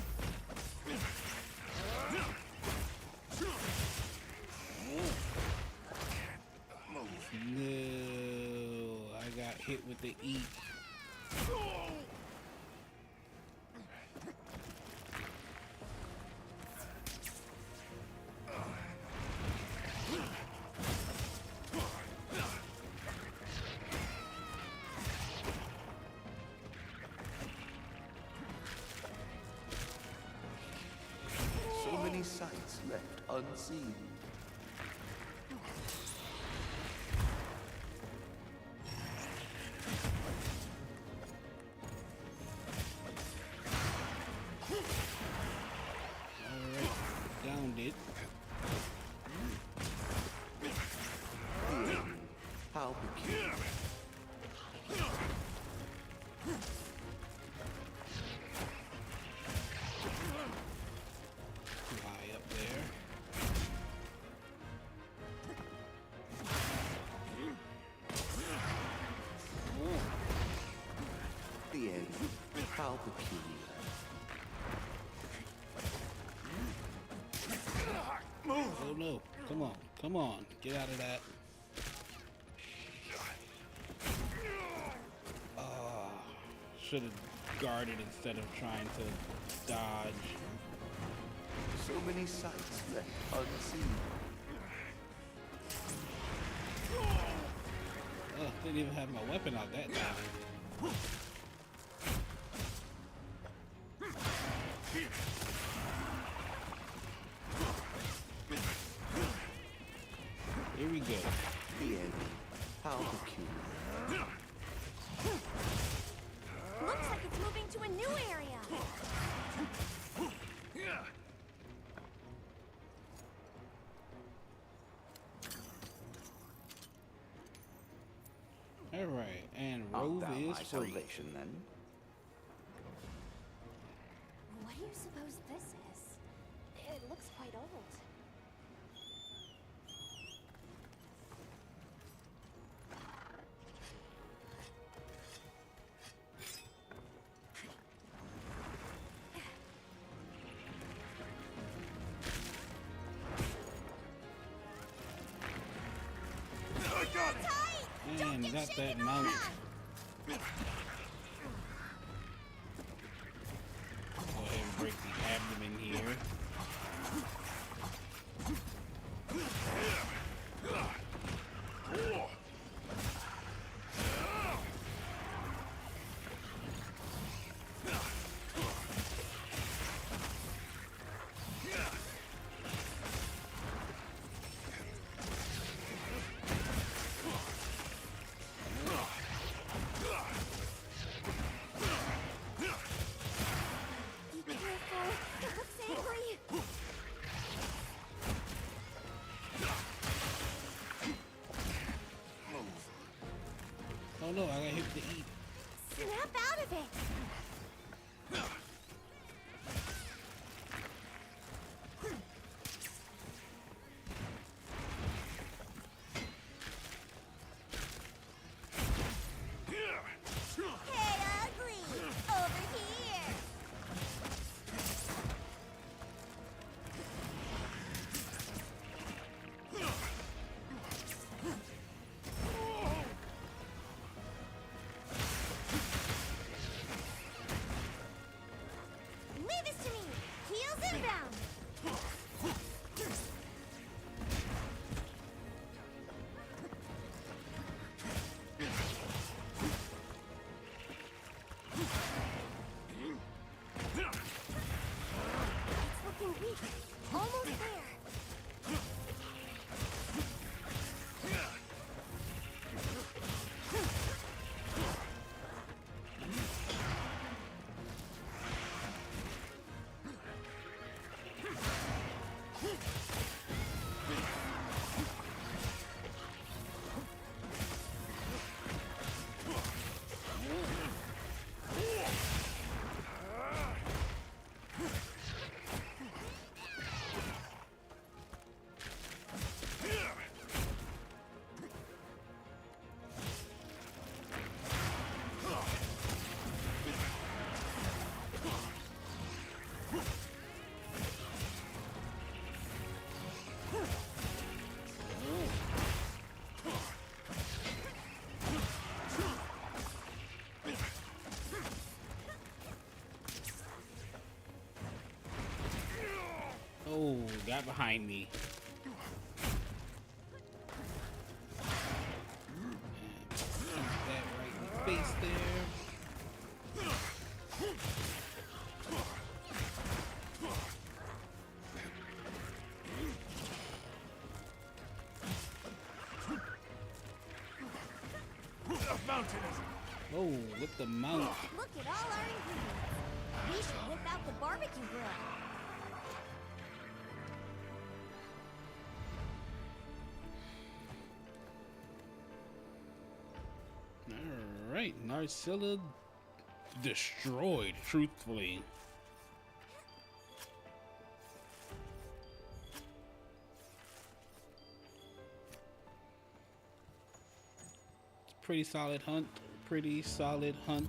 No, I got hit with the E. left unseen. Alright, downed it. How peculiar. Fly up there. The end. How peculiar. Oh no, come on, come on, get out of that. Should have guarded instead of trying to dodge. So many sights left unseen. Didn't even have my weapon out that time. Here we go. The end. How peculiar. Looks like it's moving to a new area. Alright, and Art Rove thou is my free. salvation then? What do you suppose this is? It looks quite old. Man, got that mount. Go ahead and break the abdomen here. Oh no, I got hit to eat. Snap out of it! Hey, ugly! Over here! Leave this to me! Heels inbound! It's looking weak. Almost there. Oh, got behind me. And that right in the face there. mountain is... Oh, with the mount. Look at all our ingredients. We should whip out the barbecue grill. Alright, Narcilla destroyed, truthfully. Pretty solid hunt. Pretty solid hunt.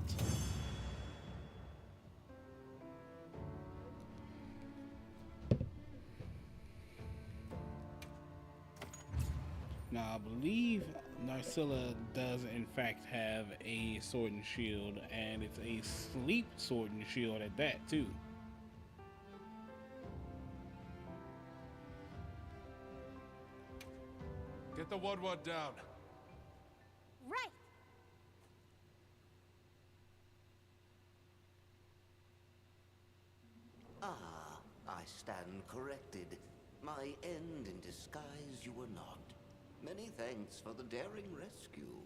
Now, I believe Narcilla does in fact have a sword and shield, and it's a sleep sword and shield at that, too. Get the Woodward down. Right. Ah, I stand corrected. My end in disguise you were not. Many thanks for the daring rescue.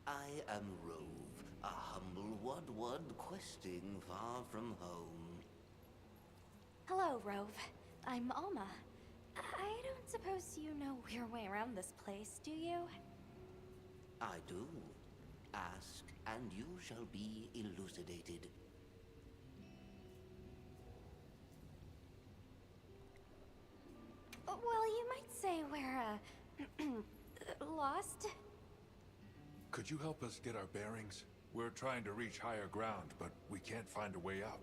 I am Rove, a humble Woodward questing far from home. Hello, Rove. I'm Alma. I don't suppose you know your way around this place, do you? I do. Ask, and you shall be elucidated. Well, you might say we're, lost. Could you help us get our bearings? We're trying to reach higher ground, but we can't find a way up.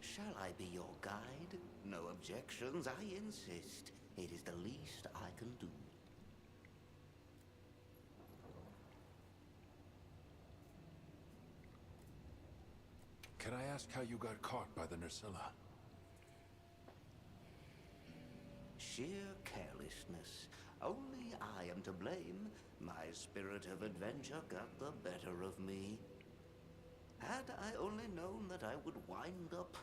Shall I be your guide? No objections, I insist. It is the least I can do. Can I ask how you got caught by the Narcilla? Sheer carelessness. Only I am to blame. My spirit of adventure got the better of me. Had I only known that I would wound up,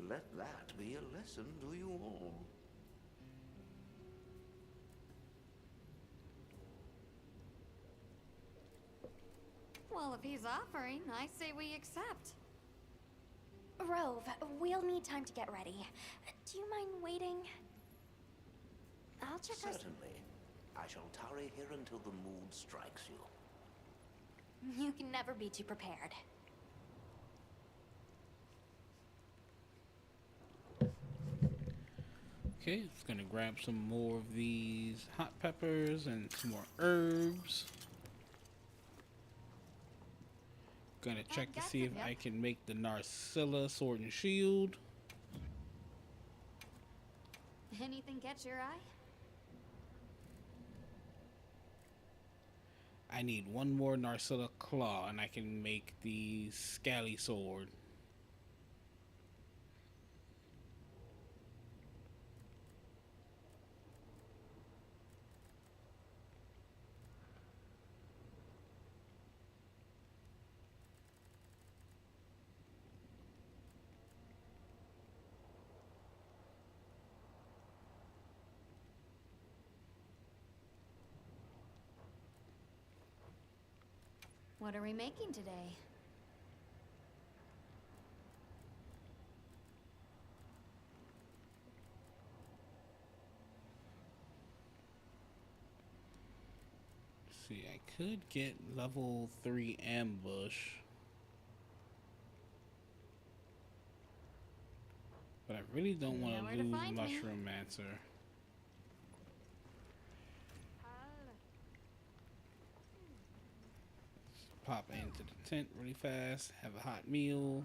let that be a lesson to you all. Well, if he's offering, I say we accept. Rove, we'll need time to get ready. Do you mind waiting? I'll check our... Certainly. I shall tarry here until the mood strikes you. You can never be too prepared. Okay, it's gonna grab some more of these hot peppers and some more herbs. Gonna check to see if I can make the Narcilla sword and shield. Anything catch your eye? I need one more Narcilla claw and I can make the Scally sword. What are we making today? See, I could get level 3 ambush. But I really don't want to lose Mushroom Mancer. Pop into the tent really fast, have a hot meal.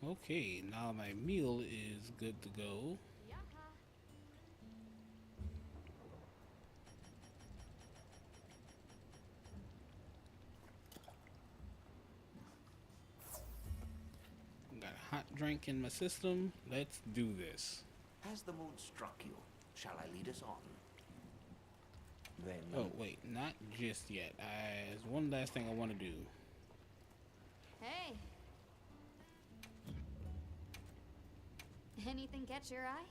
Okay, now my meal is good to go. Got a hot drink in my system. Let's do this. Has the mood struck you? Shall I lead us on? Then. Oh, wait, not just yet. There's one last thing I want to do. Hey. Anything catch your eye?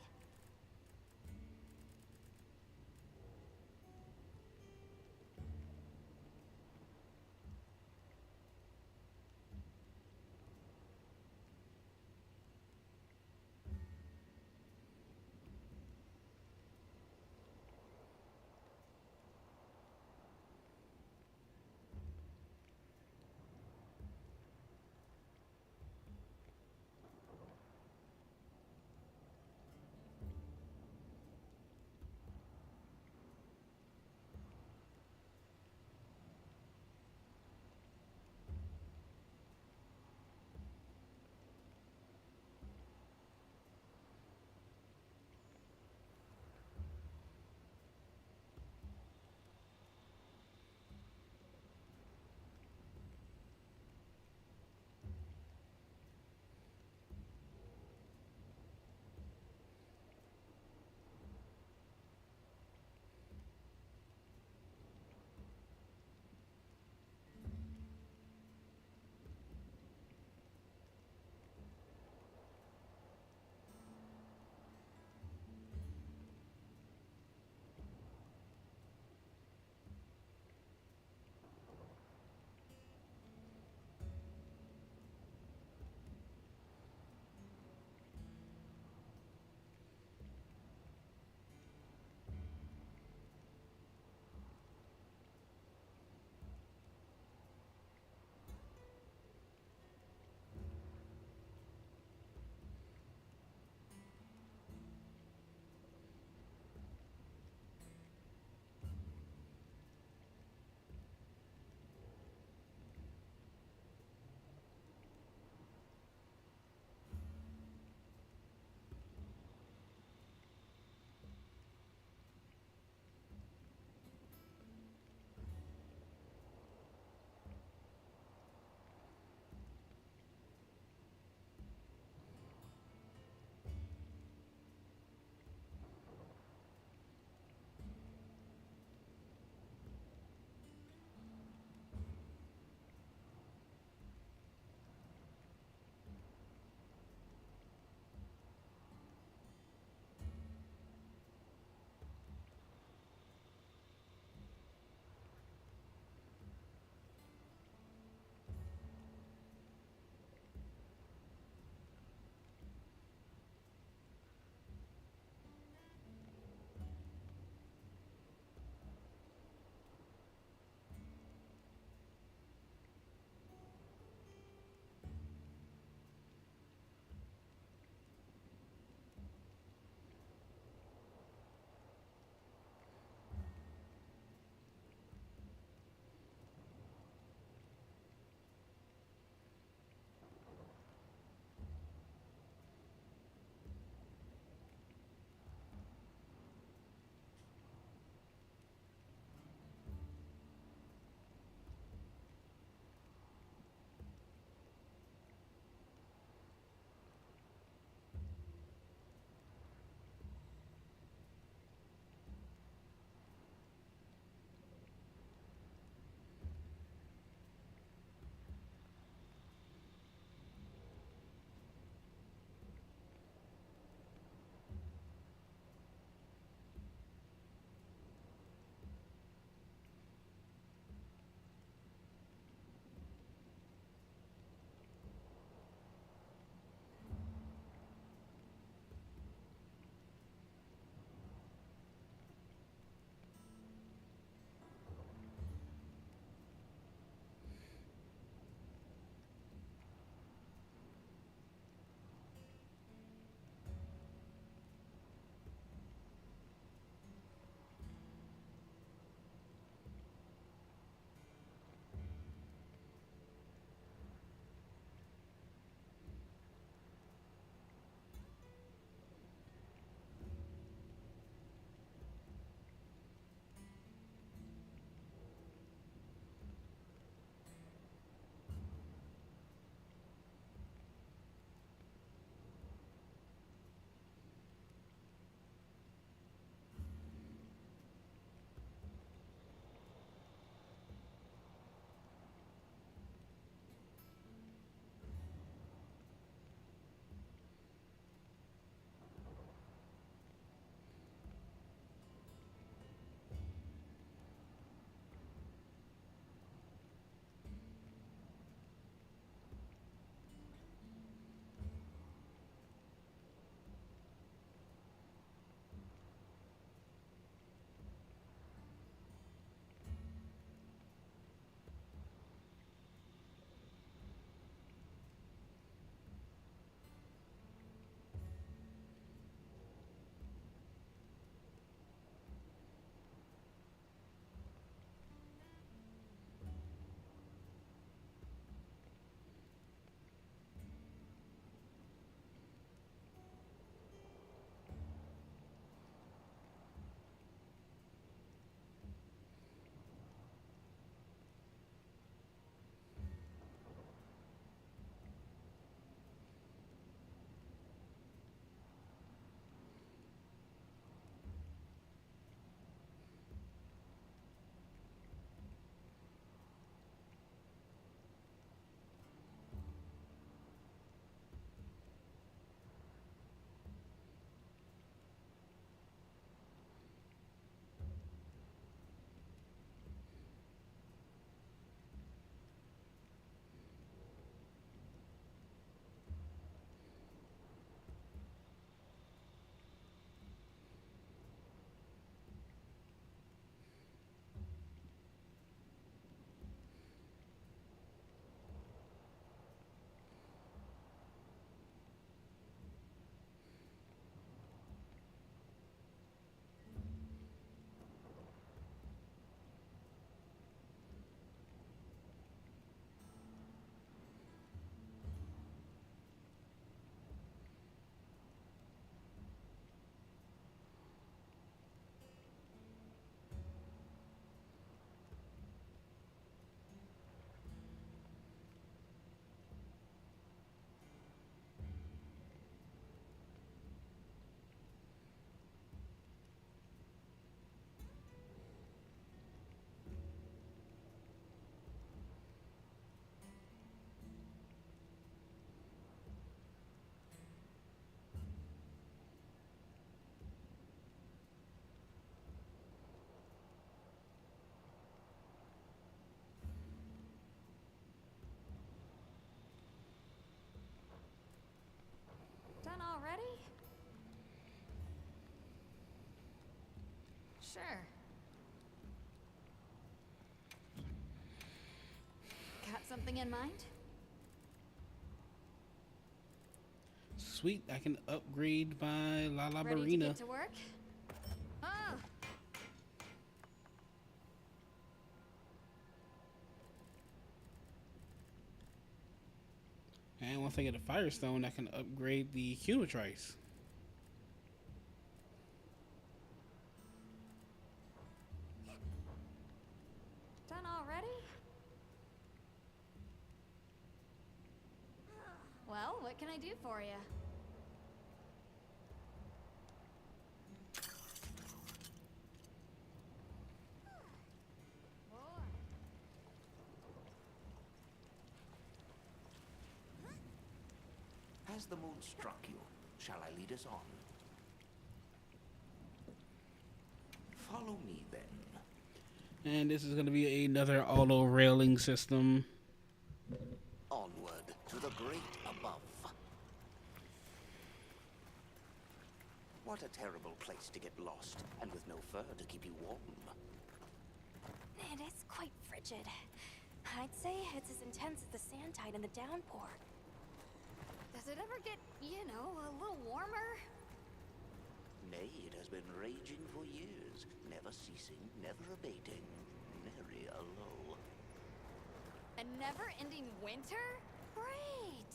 Sure. Got something in mind? Sweet, I can upgrade my La La Ready to Barina. get to work? Oh! And once I get a Firestone, I can upgrade the Unitrice. Done already? Well, what can I do for you? Has the mood struck you? Shall I lead us on? Follow me, then. And this is going to be another auto railing system. Onward to the great above. What a terrible place to get lost, and with no fur to keep you warm. It is quite frigid. I'd say it's as intense as the sand tide and the downpour. Does it ever get, you know, a little warmer? Nay, it has been raging for years, never ceasing, never abating, nary a lull. A never-ending winter? Great!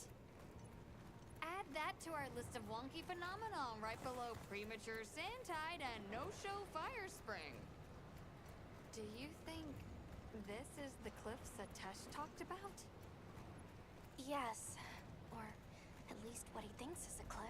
Add that to our list of wonky phenomenon right below premature sand tide and no-show fire spring. Do you think this is the cliffs that Tesh talked about? Yes, or at least what he thinks is a cliff.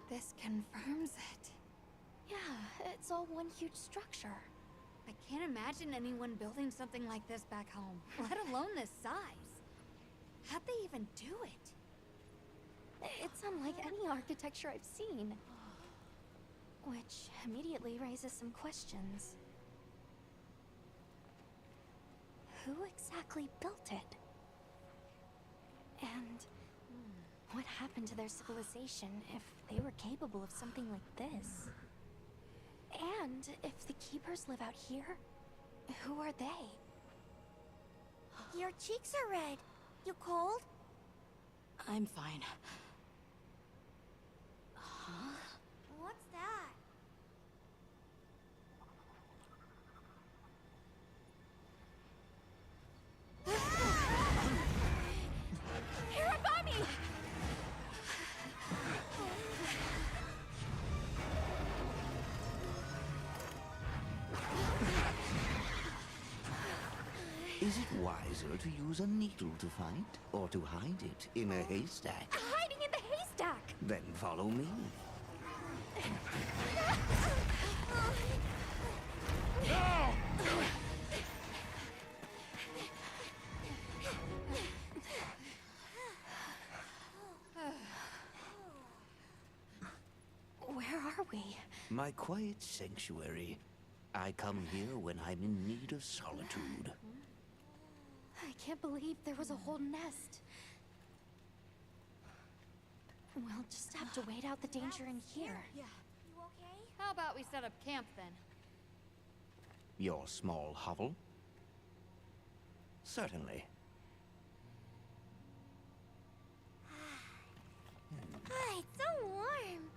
This confirms it. Yeah, it's all one huge structure. I can't imagine anyone building something like this back home, let alone this size. How'd they even do it? It's unlike any architecture I've seen. Which immediately raises some questions. Who exactly built it? And what happened to their civilization if they were capable of something like this? And if the Keepers live out here, who are they? Your cheeks are red. You cold? I'm fine. What's that? Hiragami! Is it wiser to use a needle to fight, or to hide it in a haystack? Hiding in the haystack! Then follow me. Where are we? My quiet sanctuary. I come here when I'm in need of solitude. I can't believe there was a whole nest. We'll just have to wait out the danger in here. Yeah. You okay? How about we set up camp then? Your small hovel? Certainly. Ah, it's so warm.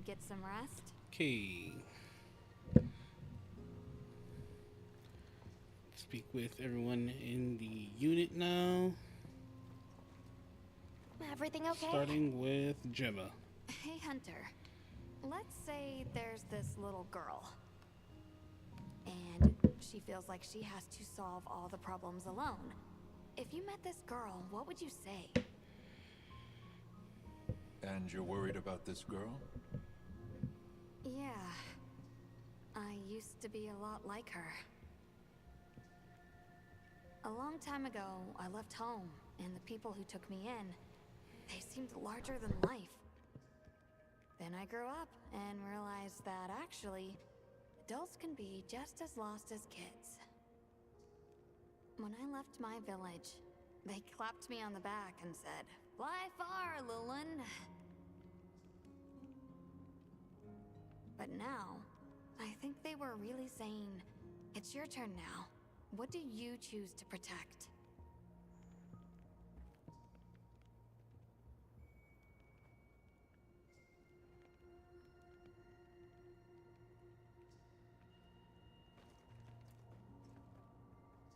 get some rest? Okay. Speak with everyone in the unit now. Everything okay? Starting with Gemma. Hey, Hunter. Let's say there's this little girl. And she feels like she has to solve all the problems alone. If you met this girl, what would you say? And you're worried about this girl? Yeah. I used to be a lot like her. A long time ago, I left home, and the people who took me in, they seemed larger than life. Then I grew up and realized that actually, adults can be just as lost as kids. When I left my village, they clapped me on the back and said, "Fly far, Lulin." But now, I think they were really saying, "It's your turn now. What do you choose to protect?"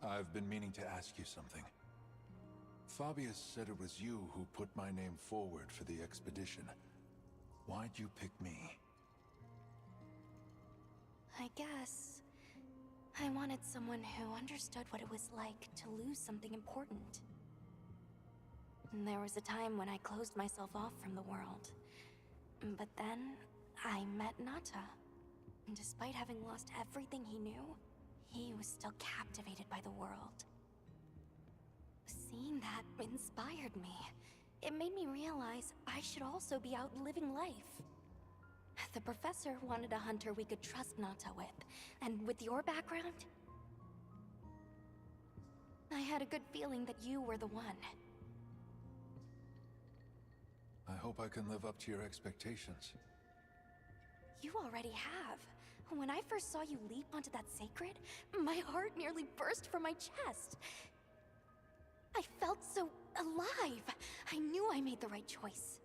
I've been meaning to ask you something. Fabius said it was you who put my name forward for the expedition. Why'd you pick me? I guess I wanted someone who understood what it was like to lose something important. And there was a time when I closed myself off from the world. But then I met Nata. And despite having lost everything he knew, he was still captivated by the world. Seeing that inspired me. It made me realize I should also be out living life. The professor wanted a hunter we could trust Nata with, and with your background, I had a good feeling that you were the one. I hope I can live up to your expectations. You already have. When I first saw you leap onto that sacred, my heart nearly burst from my chest. I felt so alive. I knew I made the right choice.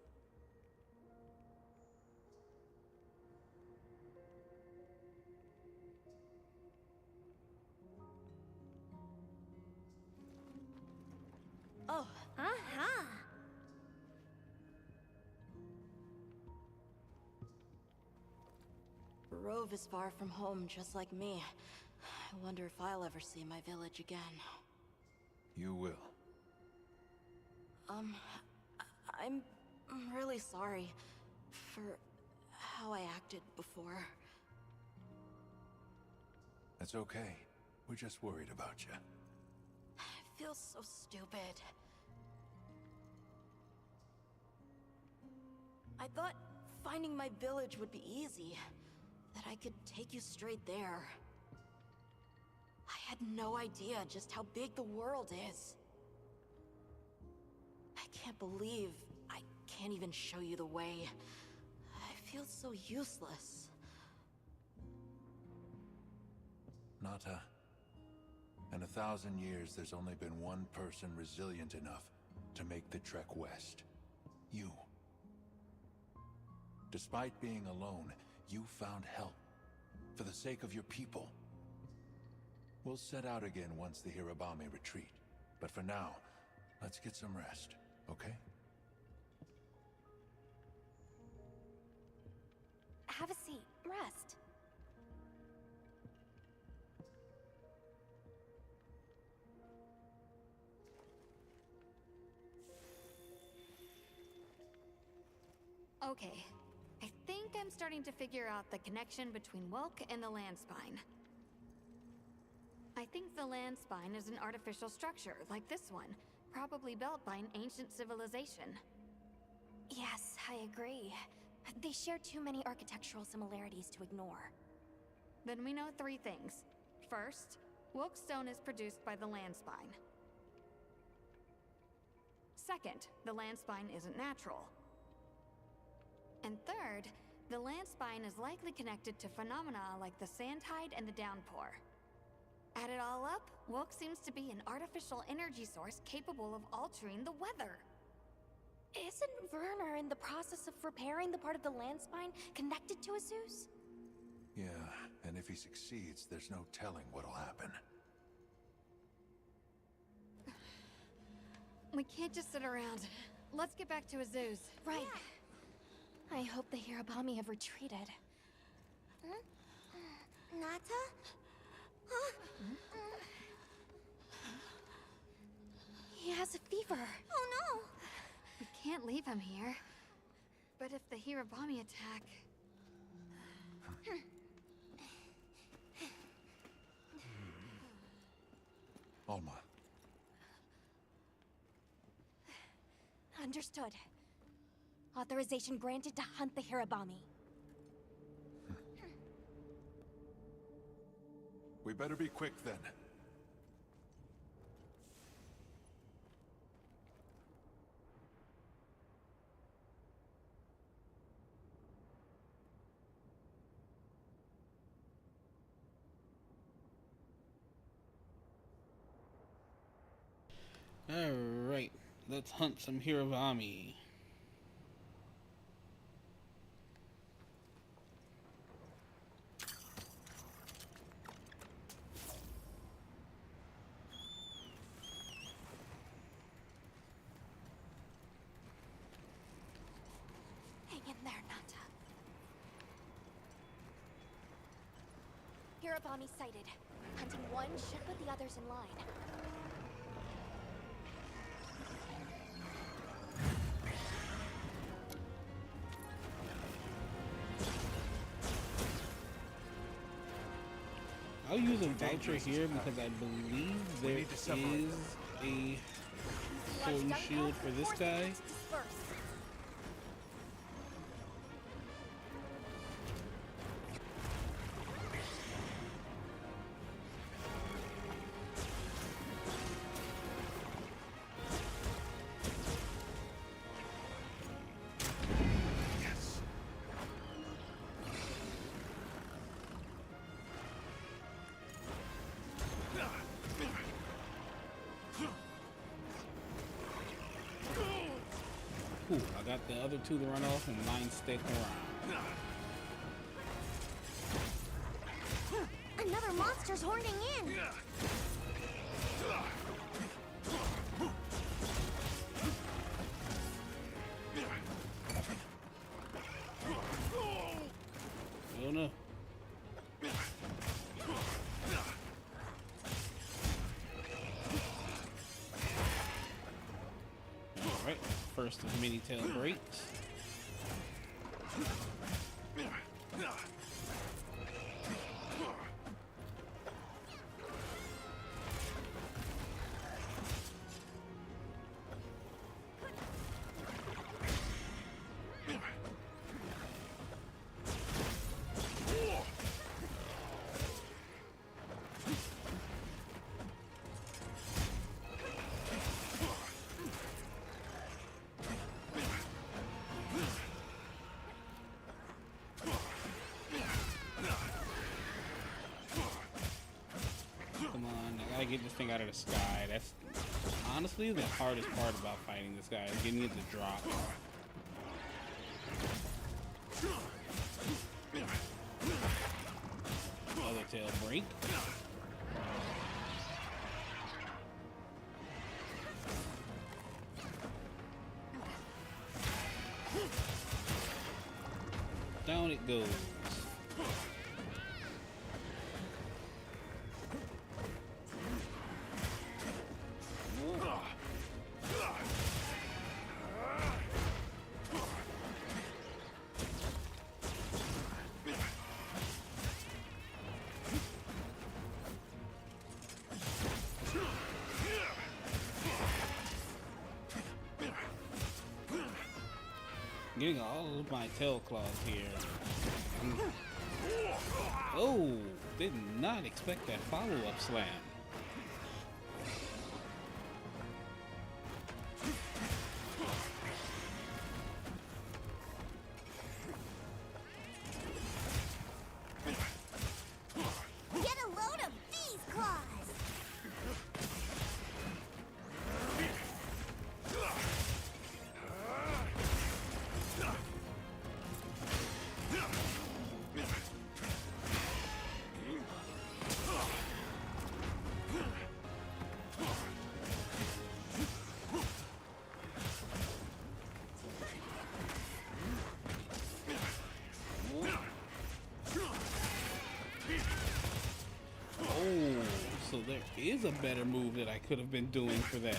Oh, Aha! Rove is far from home, just like me. I wonder if I'll ever see my village again. You will. I'm really sorry for how I acted before. It's okay. We're just worried about you. I feel so stupid. I thought finding my village would be easy. That I could take you straight there. I had no idea just how big the world is. I can't believe I can't even show you the way. I feel so useless. Nata, in 1,000 years, there's only been one person resilient enough to make the trek west. You. Despite being alone, you found help, for the sake of your people. We'll set out again once the Hirabami retreat. But for now, let's get some rest, okay? Have a seat. Rest. Okay. I think I'm starting to figure out the connection between Welk and the Landspine. I think the Landspine is an artificial structure, like this one, probably built by an ancient civilization. Yes, I agree. They share too many architectural similarities to ignore. Then we know 3 things. First, Welk stone is produced by the Landspine. Second, the Landspine isn't natural. And third, the Landspine is likely connected to phenomena like the sand tide and the downpour. Add it all up, Welk seems to be an artificial energy source capable of altering the weather. Isn't Werner in the process of repairing the part of the land spine connected to Azus? Yeah, and if he succeeds, there's no telling what'll happen. We can't just sit around. Let's get back to Azus. Right. I hope the Hirabami have retreated. Nata? Huh? He has a fever. Oh no! We can't leave him here. But if the Hirabami attack... Alma. Understood. Authorization granted to hunt the Hirabami. We better be quick then. Alright, let's hunt some Hirabami. Hang in there, Nata. Hirabami sighted. Hunting one should put the others in line. I'll use a voucher here because I believe there is a sword and shield for this guy. Cool, I got the other two to run off and mine stick around. Another monster's horning in! Oh no. Alright, first of mini tail breaks. Get this thing out of the sky. That's honestly the hardest part about fighting this guy, is getting it to drop. Other tail break. Down it goes. Getting all of my tail claws here. Oh, did not expect that follow-up slam. Get a load of these claws! there is a better move that I could have been doing for that.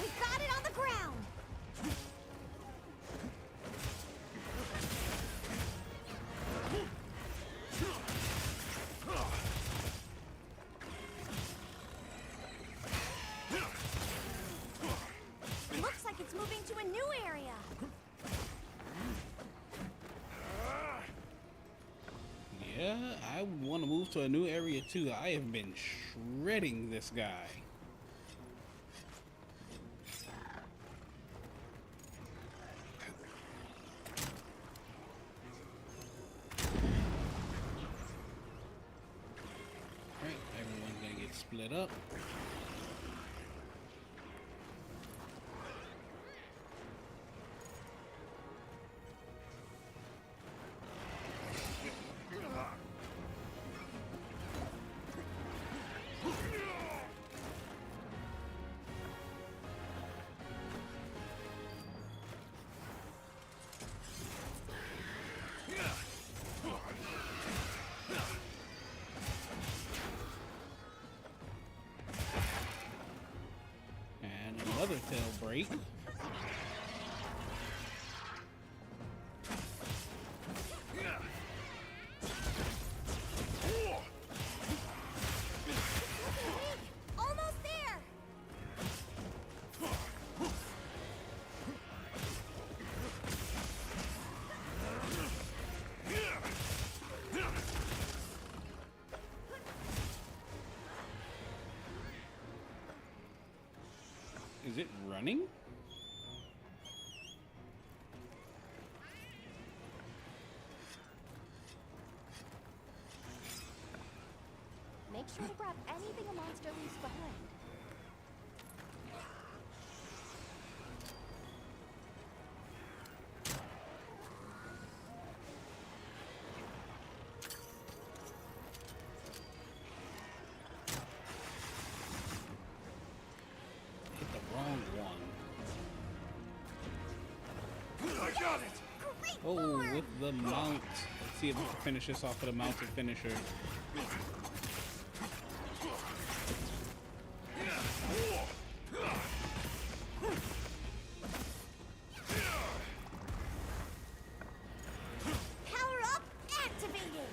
We got it on the ground. Looks like it's moving to a new area. Yeah, I would want to move to a new area too. I have been shredding this guy. Alright, everyone's gonna get split up. And another tail break. Almost there. Is it running? Make sure to grab anything a monster leaves behind. Hit the wrong one. I got it! Oh, with the mount. Let's see if we can finish this off with a mounted finisher. Power up, activated.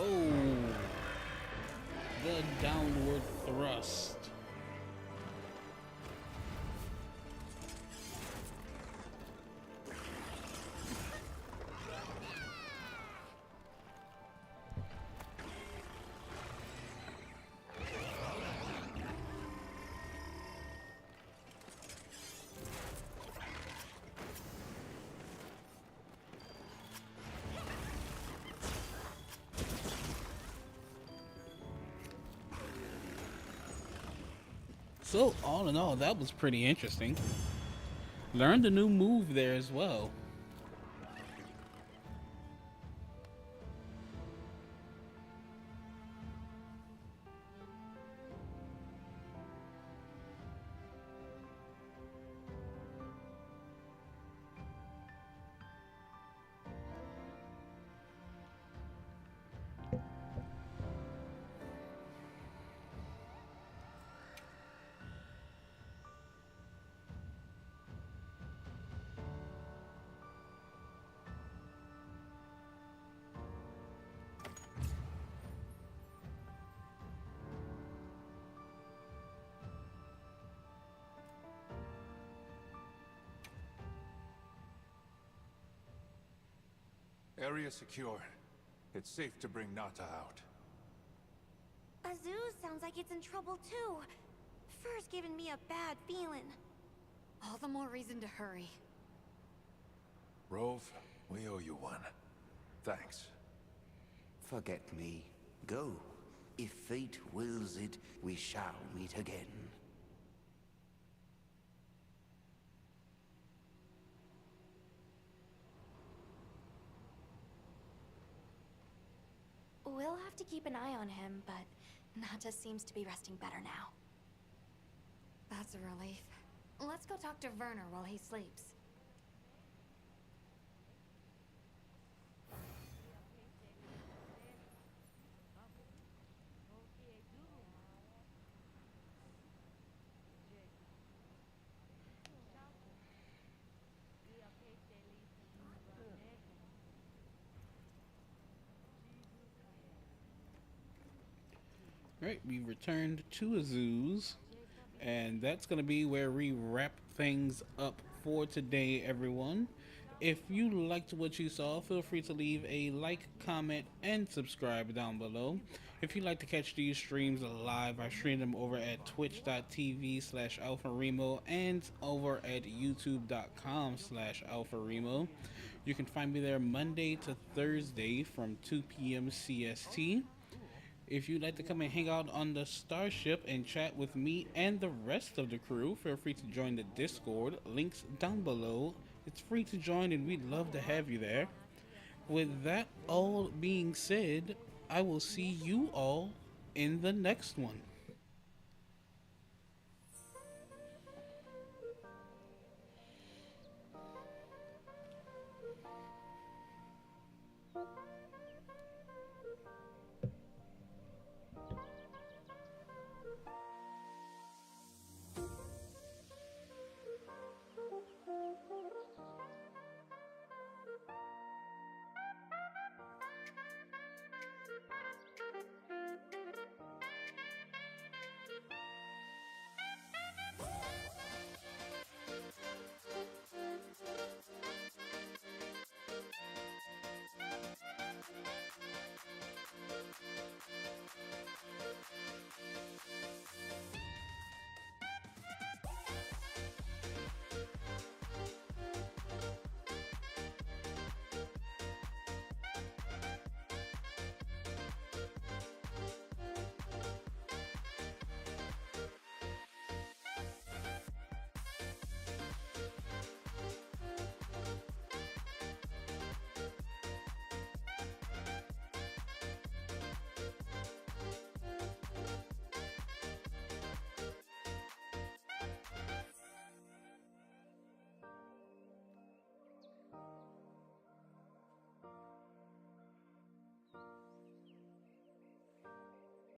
Oh, the downward thrust. So, all in all, that was pretty interesting. Learned a new move there as well. Area secure. It's safe to bring Nata out. Azuz sounds like it's in trouble too. Fur's giving me a bad feeling. All the more reason to hurry. Rove, we owe you one. Thanks. Forget me. Go. If fate wills it, we shall meet again. We'll have to keep an eye on him, but Nata seems to be resting better now. That's a relief. Let's go talk to Werner while he sleeps. Right, we returned to Azuz, and that's going to be where we wrap things up for today, everyone. If you liked what you saw, feel free to leave a like, comment, and subscribe down below. If you'd like to catch these streams live, I stream them over at twitch.tv/AlphaRemo and over at youtube.com/AlphaRemo. You can find me there Monday to Thursday from 2 p.m. CST. If you'd like to come and hang out on the Starship and chat with me and the rest of the crew, feel free to join the Discord. Links down below. It's free to join and we'd love to have you there. With that all being said, I will see you all in the next one.